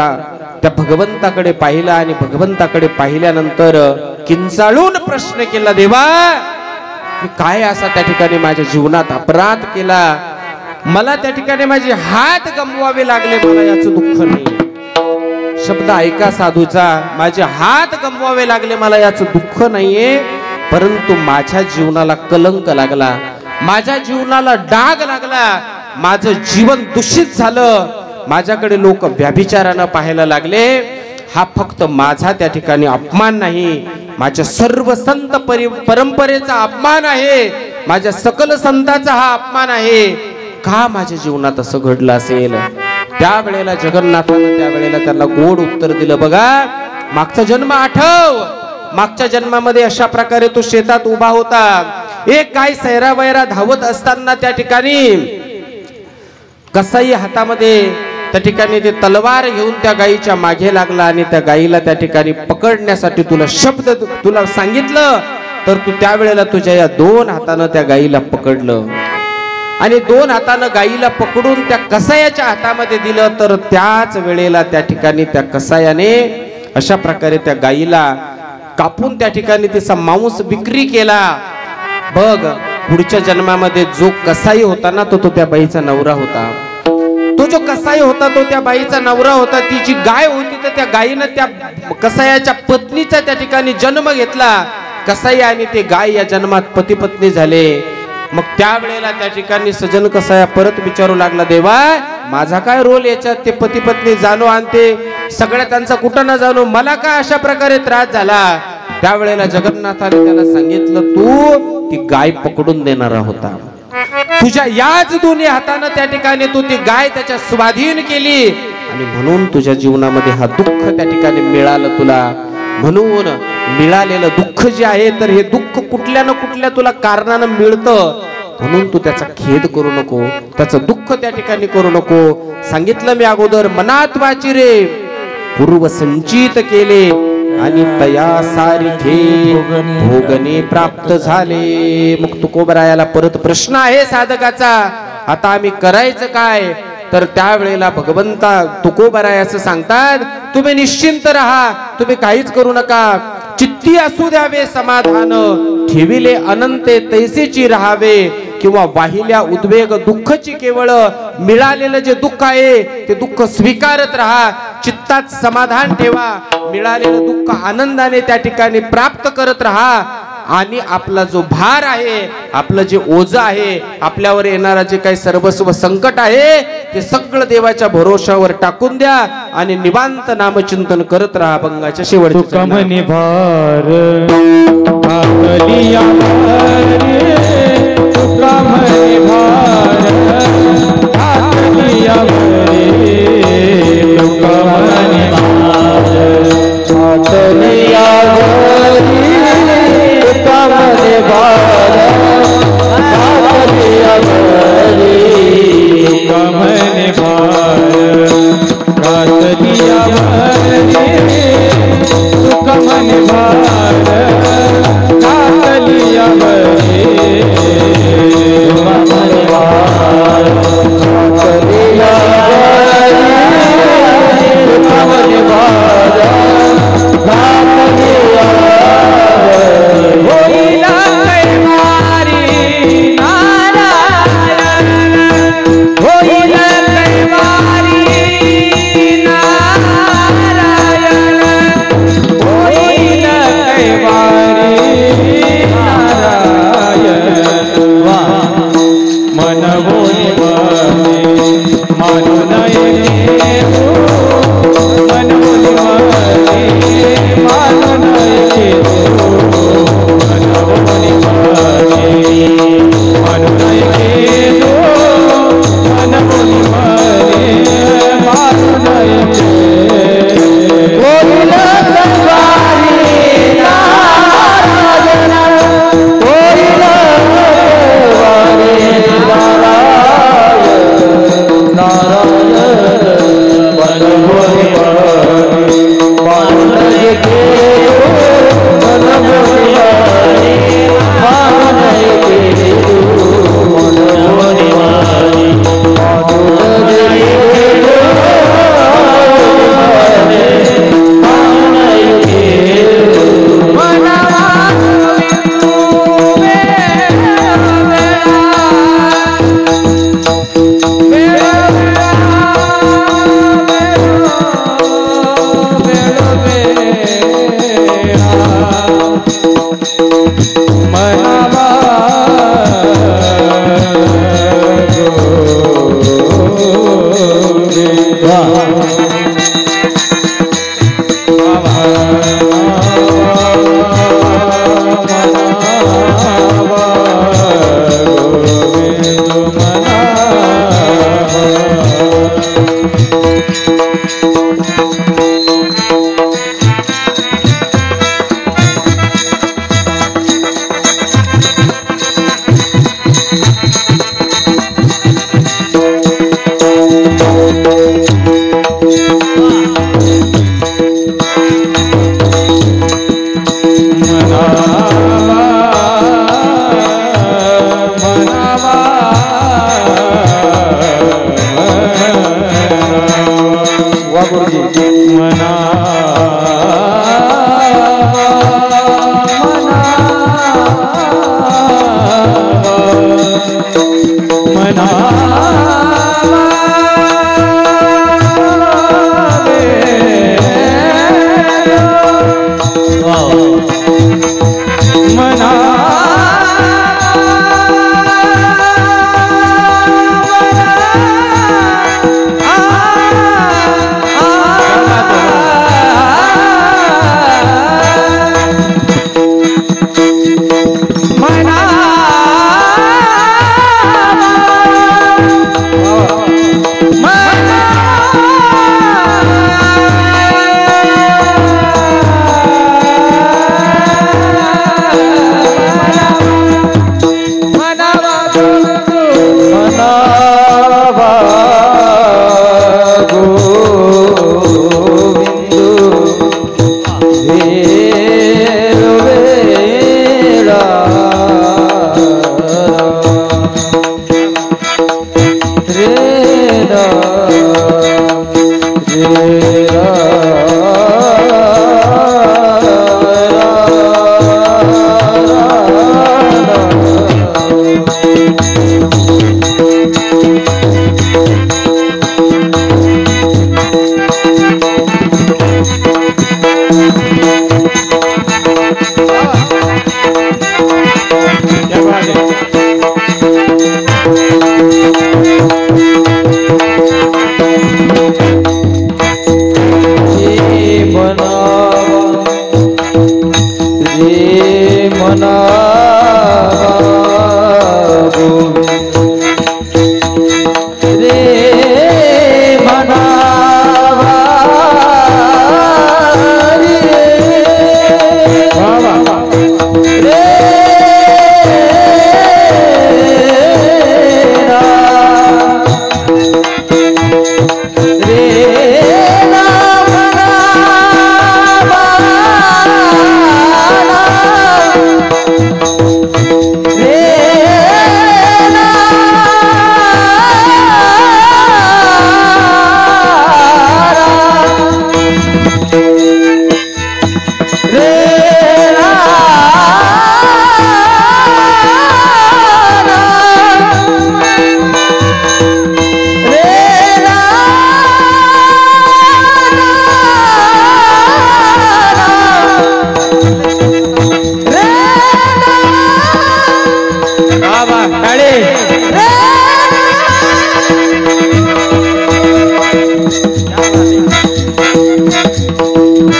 त्या भगवंताकडे पाहिलं आणि भगवंताकडे पाहिल्यानंतर किंचाळून प्रश्न केला, देवा मी काय असा त्या ठिकाणी माझ्या जीवनात अपराध केला, मला त्या ठिकाणी माझे हात गमवावे लागले, मला याचं दुःख नाही. शब्द ऐका साधूचा, माझे हात गमवावे लागले, मला याचं दुःख नाहीये, परंतु माझ्या जीवनाला कलंक लागला, माझ्या जीवनाला डाग लागला, माझं जीवन दूषित झालं, माझ्याकडे लोक व्याभिचारानं पाहायला लागले. हा फक्त माझा त्या ठिकाणी अपमान नाही, माझ्या सर्व संत परंपरेचा अपमान आहे, माझ्या सकल संतांचा हा अपमान आहे. का माझ्या जीवनात असं घडलं असेल? त्यावेळेला जगन्नाथानं त्यावेळेला त्याला गोड उत्तर दिलं, बघा मागचा जन्म आठव, मागच्या जन्मामध्ये अशा प्रकारे तो शेतात उभा होता, एक गाय सैरावैरा धावत असताना त्या ठिकाणी कसाई हातामध्ये त्या ठिकाणी ते तलवार घेऊन त्या गायीच्या मागे लागला आणि त्या गायीला त्या ठिकाणी पकडण्यासाठी तुला सांगितलं, तर तू त्यावेळेला तुझ्या या दोन हातानं त्या गायीला पकडलं आणि दोन हातानं गायीला पकडून त्या कसायाच्या हातामध्ये दिलं. तर त्याच वेळेला त्या ठिकाणी त्या कसायाने अशा प्रकारे त्या गायीला कापून त्या ठिकाणी तिचा मांस विक्री केला. बघ पुढच्या जन्मामध्ये जो कसाई होता ना तो त्या बाईचा नवरा होता, तो जो कसाई होता तो त्या बाईचा नवरा होता. ती जी गाय होती तर त्या गायीनं त्या कसायाच्या पत्नीचा त्या ठिकाणी जन्म घेतला. कसाई आणि ते गाय या जन्मात पती पत्नी झाले. मग त्यावेळेला त्या ठिकाणी सजन कसाया परत विचारू लागला, देवा माझा काय रोल याच्यात? ते पती पत्नी जाणो आणि ते सगळ्या त्यांचा कुठं न जाणो, मला का अशा प्रकारे त्रास झाला? त्यावेळेला जगन्नाथाने त्याला सांगितलं, तू ती गाय पकडून देणारा होता, तुझ्या याच दोन्ही हाताने त्या ठिकाणी तू ती गाय त्याच्या स्वाधीन केली आणि म्हणून तुझ्या जीवनामध्ये हा दुःख त्या ठिकाणी मिळालं तुला. म्हणून मिळालेलं दुःख जे आहे तर हे दुःख कुठल्या ना कुठल्या तुला कारणानं मिळतं, म्हणून तू त्याचा खेद करू नको, त्याचं दुःख त्या ठिकाणी करू नको. सांगितलं मी अगोदर, मनात वाचिरे पूर्व संचित केले आणि तया सारखे भोगणे प्राप्त झाले. मग तुकोबरायाला परत प्रश्न आहे साधकाचा, आता आम्ही करायचं काय? तर त्यावेळेला भगवंता तुकोबराय असं सांगतात, तुम्ही निश्चिंत राहा, तुम्ही काहीच करू नका, चित्ती असू द्यावे समाधान, ठेविले अनंते तैसेची राहावे, किंवा वाहिल्या उद्वेग दुःखची केवळ मिळालेलं जे दुःख आहे ते दुःख स्वीकारत राहा, चित्तात समाधान ठेवा, मिळालेलं दुःख आनंदाने त्या ठिकाणी प्राप्त करत राहा. आणि आपला जो भार आहे, आपलं जे ओझं आहे, आपल्यावर येणारा जे काही सर्वस्व संकट आहे ते सगळं देवाच्या भरोशावर टाकून द्या आणि निवांत नामचिंतन करत राहा. अभंगाच्या शेवटच्या तुकमनी भार आकलिया भारे, तुकमनी भार आकलिया भारे, तुकमनी भार आकलिया भारे, तुकमनी भार आकलिया भारे, तुकमनी भार आकलिया भारे, तुकमनी भार आकलिया भारे, तुकमनी भार आकलिया भारे, तुकमनी भार आकलिया भारे. होईला कैवारी नारायण, होईला कैवारी नारायण, होईला कैवारी नारायण. मन बोली बने मानु नये देव, मन बोली बने मानु नये देव, मन बोली बने मानु नये देव, मन बोली बने मानु नये देव. होईला कैवारी नारायण, होईला कैवारी नारायण, नारायण. मन बोली बने मानु नये देव, मन बोली बने मानु नये देव, मन बोली बने मानु नये देव, मानु नये देव.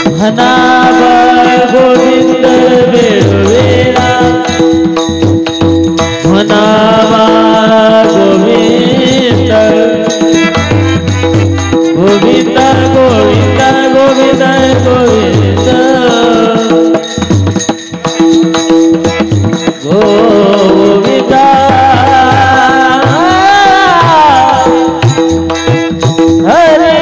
म्हणावा गोविंद वेळोवेळा म्हणावा गोविंद गोविंद गोविंद गोविंद गोविंद गोविंदा हरे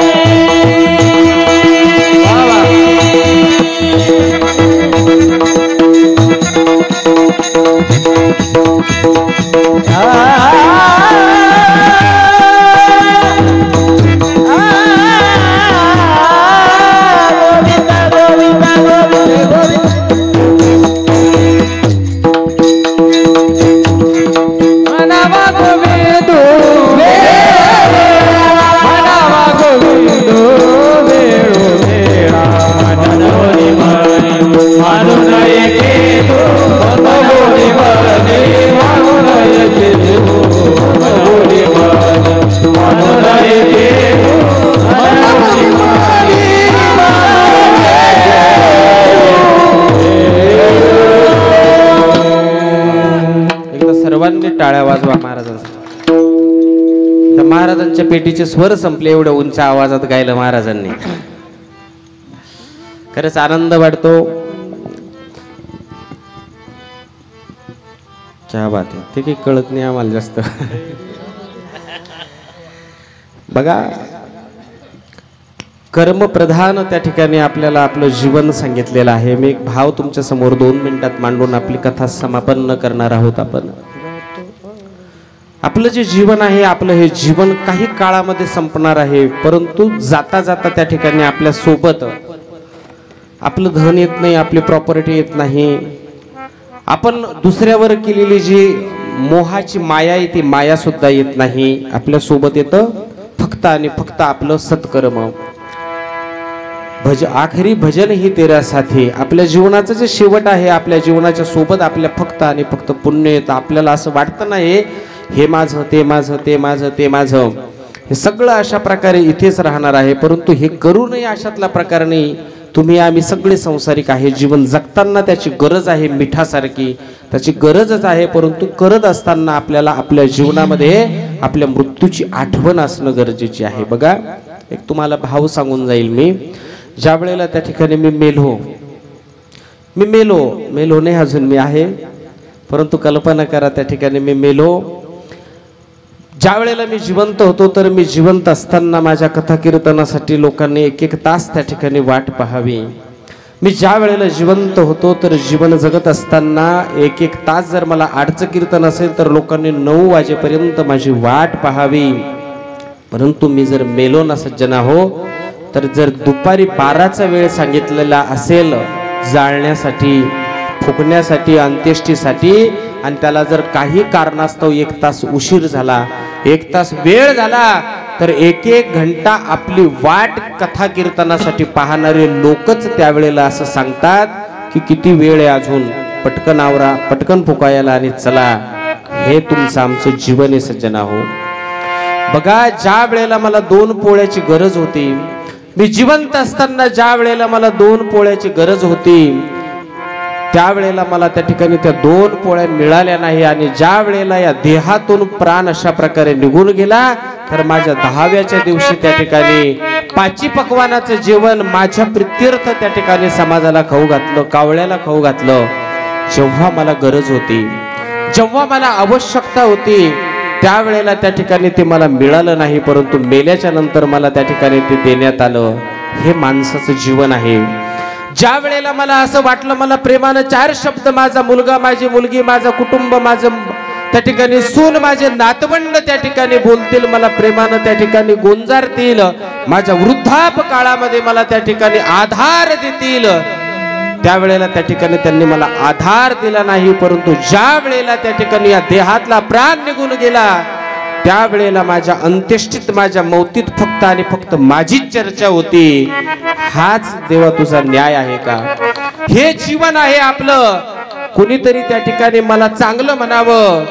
टाळ्या वाजवा महाराजांसाठी. महाराजांच्या पेटीचे स्वर संपले एवढ्या उंच आवाजात गायलं महाराजांनी. खरंच आनंद वाटतो. क्या बात आहे. ते काही कळत नाही आम्हाला जास्त. बघा कर्मप्रधान त्या ठिकाणी आपल्याला आपलं जीवन सांगितलेलं आहे. मी एक भाव तुमच्या समोर 2 मिनिटात मांडून आपली कथा समापन करणार आहोत. आपण आपलं जे जीवन आहे आपलं हे जीवन काही काळामध्ये संपणार आहे. परंतु जाता जाता त्या ठिकाणी आपल्या सोबत आपलं धन येत नाही, आपली प्रॉपर्टी येत नाही. आपण दुसऱ्यावर केलेली जी मोहाची माया आहे ती माया सुद्धा येत नाही. आपल्या सोबत येतं फक्त आणि फक्त आपलं सत्कर्म. आखरी भजन ही तेरा साथी. आपल्या जीवनाचं जे शेवट आहे आपल्या जीवनाच्या सोबत आपल्या फक्त आणि फक्त पुण्य येतं. आपल्याला असं वाटतं नाही हे माझं ते माझं ते माझं ते माझं हे सगळं अशा प्रकारे इथेच राहणार आहे. परंतु हे करू नये अशातला प्रकार नाही. तुम्ही आम्ही सगळे संसारिक आहे. जीवन जगताना त्याची गरज आहे मिठासारखी, त्याची गरजच आहे. परंतु करत असताना आपल्याला आपल्या जीवनामध्ये आपल्या मृत्यूची आठवण असणं गरजेची आहे. बघा एक तुम्हाला भाव सांगून जाईल मी. ज्या वेळेला त्या ठिकाणी मी मेलो नाही अजून मी आहे, परंतु कल्पना करा त्या ठिकाणी मी मेलो. ज्या वेळेला मी जिवंत होतो तर मी जिवंत असताना माझ्या कथा कीर्तनासाठी लोकांनी 1-1 तास त्या ठिकाणी वाट पाहावी. मी ज्या वेळेला जिवंत होतो तर जीवन जगत असताना 1-1 तास जर मला आडचं कीर्तन असेल तर लोकांनी 9 वाजेपर्यंत माझी वाट पाहावी. परंतु मी जर मेलो ना सज्जना हो, तर जर दुपारी 12चा वेळ सांगितलेला असेल जाळण्यासाठी, फुकण्यासाठी, अंत्येष्टीसाठी, आणि त्याला जर काही कारणास्तव 1 तास उशीर झाला, 1 तास वेळ झाला, तर 1-1 घंटा आपली वाट कथा कीर्तनासाठी पाहणारे लोकच त्यावेळेला असं सांगतात की किती वेळ आहे अजून, पटकन आवरा, पटकन फुकायला आणि चला. हे तुमचं आमचं जीवन आहे सज्जना हो. बघा ज्या वेळेला मला 2 पोळ्याची गरज होती, मी जिवंत असताना ज्या वेळेला मला 2 पोळ्याची गरज होती, त्यावेळेला मला त्या ठिकाणी त्या 2 पोळ्या मिळाल्या नाही. आणि ज्या वेळेला या देहातून प्राण अशा प्रकारे निघून गेला तर माझ्या 10व्याच्या दिवशी त्या ठिकाणी 5 पक्वानाचं जेवण माझ्या प्रित्यर्थ त्या ठिकाणी समाजाला खाऊ घातलं, कावळ्याला खाऊ घातलं. जेव्हा मला गरज होती, जेव्हा मला आवश्यकता होती, त्यावेळेला त्या ठिकाणी ते मला मिळालं नाही. परंतु मेल्याच्या नंतर मला त्या ठिकाणी ते देण्यात आलं. हे माणसाचं जीवन आहे. ज्या वेळेला मला असं वाटलं मला प्रेमानं 4 शब्द, माझा मुलगा, माझी मुलगी, माझं कुटुंब, माझं त्या ठिकाणी सून, माझे नातवंड त्या ठिकाणी बोलतील, मला प्रेमानं त्या ठिकाणी गोंजारतील, माझ्या वृद्धाप काळामध्ये मला त्या ठिकाणी आधार देतील, त्यावेळेला त्या ठिकाणी त्यांनी मला आधार दिला नाही. परंतु ज्या वेळेला त्या ठिकाणी या देहातला प्राण निघून गेला, त्यावेळेला माझ्या अंत्येष्टीत, माझ्या मौतीत फक्त आणि फक्त माझीच चर्चा होती. हाच देवा तुझा न्याय आहे का? हे जीवन आहे आपलं. कुणीतरी त्या ठिकाणी मला चांगलं म्हणावं.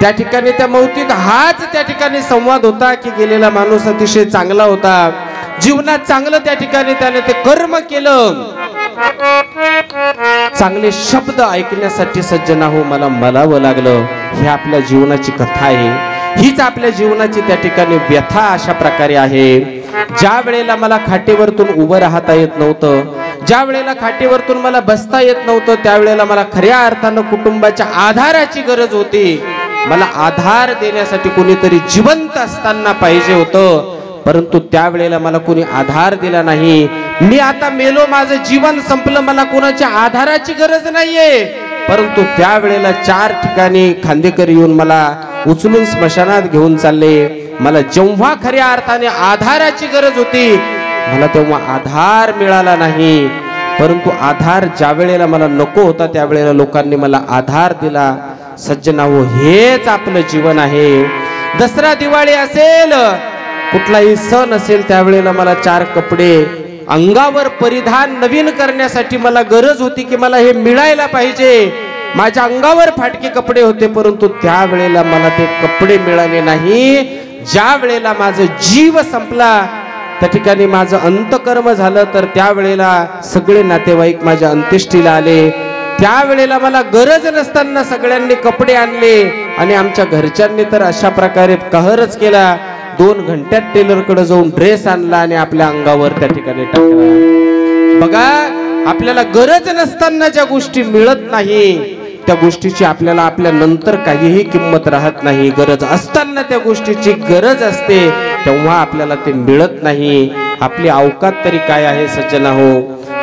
त्या ठिकाणी त्या मौतीत हाच त्या ठिकाणी संवाद होता की गेलेला माणूस अतिशय चांगला होता. जीवनात चांगलं त्या ठिकाणी त्याने ते कर्म केलं. चांगले शब्द ऐकण्यासाठी सज्जना हो मला मलावं लागलं. ही आपल्या जीवनाची कथा आहे. हीच आपल्या जीवनाची त्या ठिकाणी व्यथा अशा प्रकारे आहे. ज्या वेळेला मला खाटेवरतून उभं राहता येत नव्हतं, ज्या वेळेला खाटेवरतून मला बसता येत नव्हतं, त्यावेळेला मला खऱ्या अर्थानं कुटुंबाच्या आधाराची गरज होती. मला आधार देण्यासाठी कोणीतरी जिवंत असताना पाहिजे होतं, परंतु त्यावेळेला मला कोणी आधार दिला नाही. मी आता मेलो, माझं जीवन संपलं, मला कोणाच्या आधाराची गरज नाहीये. परंतु त्यावेळेला 4 ठिकाणी खांदेकर येऊन मला उचलून स्मशानात घेऊन चालले. मला जेव्हा खऱ्या अर्थाने आधाराची गरज होती, मला तेव्हा आधार मिळाला नाही. परंतु आधार ज्या वेळेला मला नको होता, त्यावेळेला लोकांनी मला आधार दिला. सज्जना हो, हेच आपलं जीवन आहे. दसरा दिवाळी असेल, कुठलाही सण असेल, त्यावेळेला मला 4 कपडे अंगावर परिधान नवीन करण्यासाठी मला गरज होती की मला हे मिळायला पाहिजे. माझ्या अंगावर फाटके कपडे होते, परंतु त्यावेळेला मला ते कपडे मिळाले नाही. ज्या वेळेला माझा जीव संपला, त्या ठिकाणी माझं अंतकर्म झालं, तर त्यावेळेला सगळे नातेवाईक माझ्या अंत्येष्टीला आले. त्यावेळेला मला गरज नसताना सगळ्यांनी कपडे आणले आणि आमच्या घरच्यांनी तर अशा प्रकारे कहरच केला. 2 घंट्यात टेलरकडे जाऊन ड्रेस आणला आणि आपल्या अंगावर त्या ठिकाणी टाकला. बघा, आपल्याला गरज नसताना ज्या गोष्टी मिळत नाही, त्या गोष्टीची आपल्याला आपल्या नंतर काहीही किंमत राहत नाही. गरज असताना त्या गोष्टीची गरज असते, तेव्हा आपल्याला ते मिळत नाही. आपली अवकात तरी काय आहे सज्जना हो?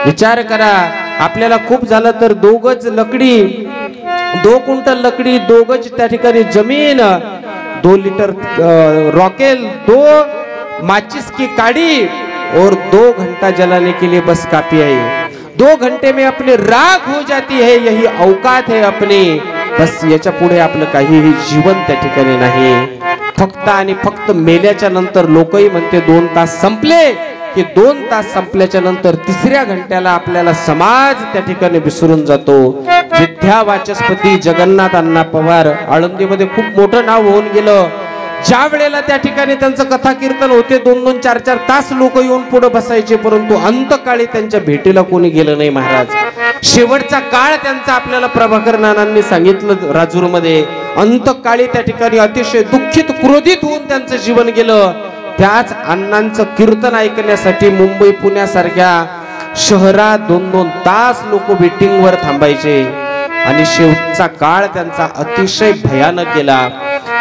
विचार करा. आपल्याला खूप झालं तर 2 गज लकडी, 2 क्विंटल लकडी, 2 गज त्या ठिकाणी जमीन, 2 लीटर रॉकेल, 2 माचिस की काड़ी और 2 घंटा जलाने के लिए बस काफी है. 2 घंटे में अपनी राख हो जाती है, यही औकात है अपनी. बस याच्या पुढे आपलं काहीही जीवन त्या ठिकाणी नाही. फक्त आणि फक्त मेल्याच्या नंतर लोकही म्हणते 2 तास संपले, की 2 तास संपल्याच्या नंतर 3ऱ्या घंट्याला आपल्याला समाज त्या ठिकाणी विसरून जातो. विद्या वाचस्पती जगन्नाथ अण्णा पवार आळंदीमध्ये खूप मोठं नाव होऊन गेलं. ज्या वेळेला त्या ठिकाणी त्यांचं कथा कीर्तन होते, 2-2, 4-4 तास लोक येऊन पुढे बसायचे, परंतु अंतकाळी त्यांच्या भेटीला कोणी गेलं नाही महाराज. शेवटचा काळ त्यांचा आपल्याला प्रभाकर नानांनी सांगितलं राजूरमध्ये. अंतकाळी त्या ठिकाणी अतिशय दुःखित क्रोधित होऊन त्यांचं जीवन गेलं. त्याच अण्णांचं कीर्तन ऐकण्यासाठी मुंबई पुण्यासारख्या शहरात 2-2 तास लोक वेटिंगवर थांबायचे. आणि शेवटचा काळ त्यांचा अतिशय भयानक गेला,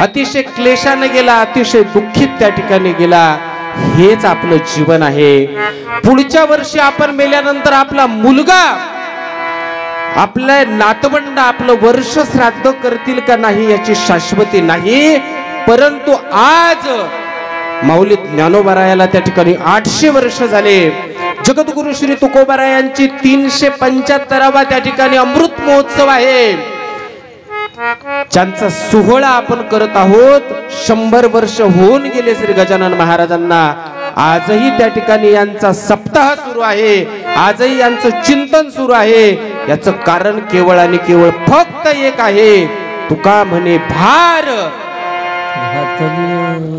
अतिशय क्लेशाने गेला, अतिशय दुःखित त्या ठिकाणी गेला. हेच आपलं जीवन आहे. पुढच्या वर्षी आपण मेल्यानंतर आपला मुलगा, आपले नातवंड आपलं वर्ष श्राद्ध करतील का नाही याची शाश्वती नाही. परंतु आज माऊली ज्ञानोबारायाला त्या ठिकाणी 800 वर्ष झाले. जगद्गुरु श्री तुकोबारायांची 375वा त्या ठिकाणी अमृत महोत्सव आहे. ज्यांचा सोहळा आपण करत आहोत. 100 वर्ष होऊन गेले श्री गजानन महाराजांना. आजही त्या ठिकाणी यांचा सप्ताह सुरू आहे, आजही यांचं चिंतन सुरू आहे. याचं कारण केवळ आणि केवळ फक्त एक आहे. तुका म्हणे भार,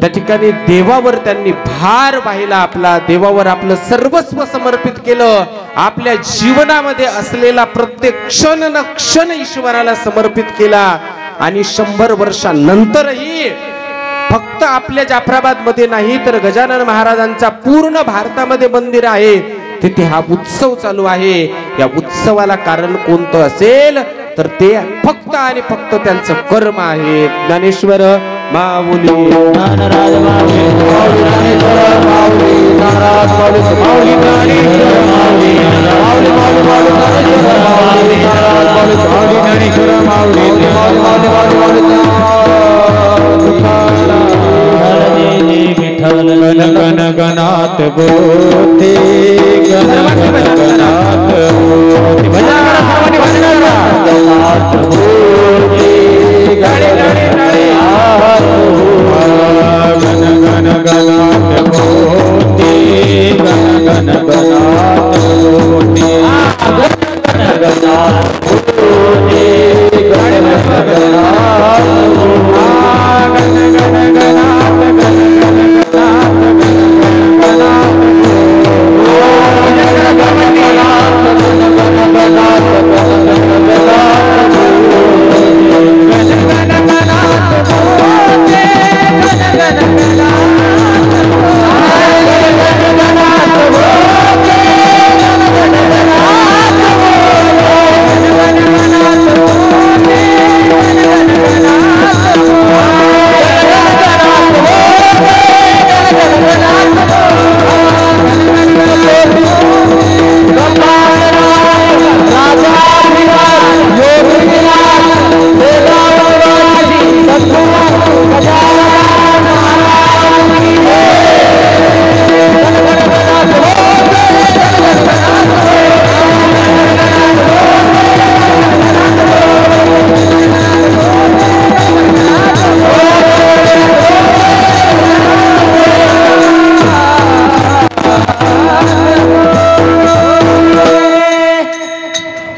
त्या ठिकाणी देवावर त्यांनी भार वाहिला. आपला देवावर आपलं सर्वस्व समर्पित केलं. आपल्या जीवनामध्ये असलेला प्रत्येक क्षण न क्षण ईश्वराला समर्पित केला. आणि 100 वर्षांनंतरही फक्त आपल्या जाफराबाद मध्ये नाही तर गजानन महाराजांचा पूर्ण भारतामध्ये मंदिर आहे, तिथे हा उत्सव चालू आहे. या उत्सवाला कारण कोणतं असेल तर ते फक्त आणि फक्त त्यांचं कर्म आहे. ज्ञानेश्वर माऊली ज्ञानराज माऊली, माऊली ज्ञानेश्वर माऊली, ज्ञानराज माऊली, माऊली ज्ञानेश्वर माऊली, माऊली माऊली माऊली ज्ञानेश्वर माऊली, ज्ञानराज माऊली, माऊली ज्ञानेश्वर माऊली, माऊली माऊली माऊली माऊली विठ्ठल. गण गण गणात बोते, गण गण गणात बोते, भजन करा सर्वांनी, भजन करा. गणात बोते, गाडी गाडी गाडी गण गण गणात बोते, गण गण गणात बोते, गण गणात बोते, गण गण गणात बोते, गण गण गणात, गण गण गणात, गण गण गणात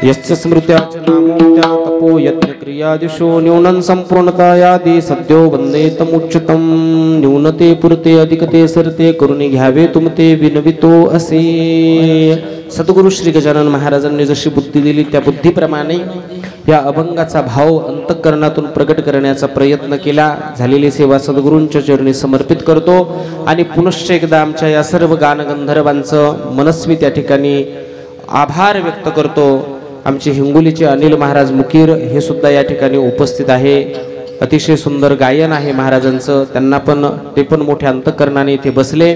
यस्य स्मृत्याच नामोक्त्या तपो यज्ञ क्रियादिषु न्यूनं संपूर्णतायादि सद्यो वंदे तमुच्युतं न्यूनते पुरते अधिकते सरते करुणी घ्यावे तुमते विनवितो असे. सद्गुरु श्री गजानन महाराजांनी जशी बुद्धी दिली त्या बुद्धीप्रमाणे या अभंगाचा भाव अंतःकरणातून प्रकट करण्याचा प्रयत्न केला. झालेली सेवा सद्गुरूंच्या चरणी समर्पित करतो आणि पुनश्च एकदा आमच्या या सर्व गानगंधर्वांचं मनस्वी त्या ठिकाणी आभार व्यक्त करतो. आमचे हिंगोलीचे अनिल महाराज मुकीर हे सुद्धा या ठिकाणी उपस्थित आहे. अतिशय सुंदर गायन आहे महाराजांचं. त्यांना पण ते पण मोठ्या अंतःकरणाने इथे बसले.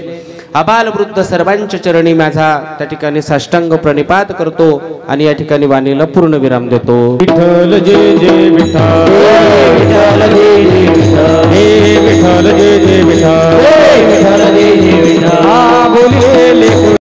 आबाल वृद्ध सर्वांच्या चरणी माझा त्या ठिकाणी साष्टांग प्रणिपात करतो आणि या ठिकाणी वाणीला पूर्ण विराम देतो. विठ्ठल जय जय विठ्ठल, विठ्ठल जय जय विठ्ठल, हे विठ्ठल जय जय विठ्ठल, विठ्ठल जय जय विठ्ठल. बोलिले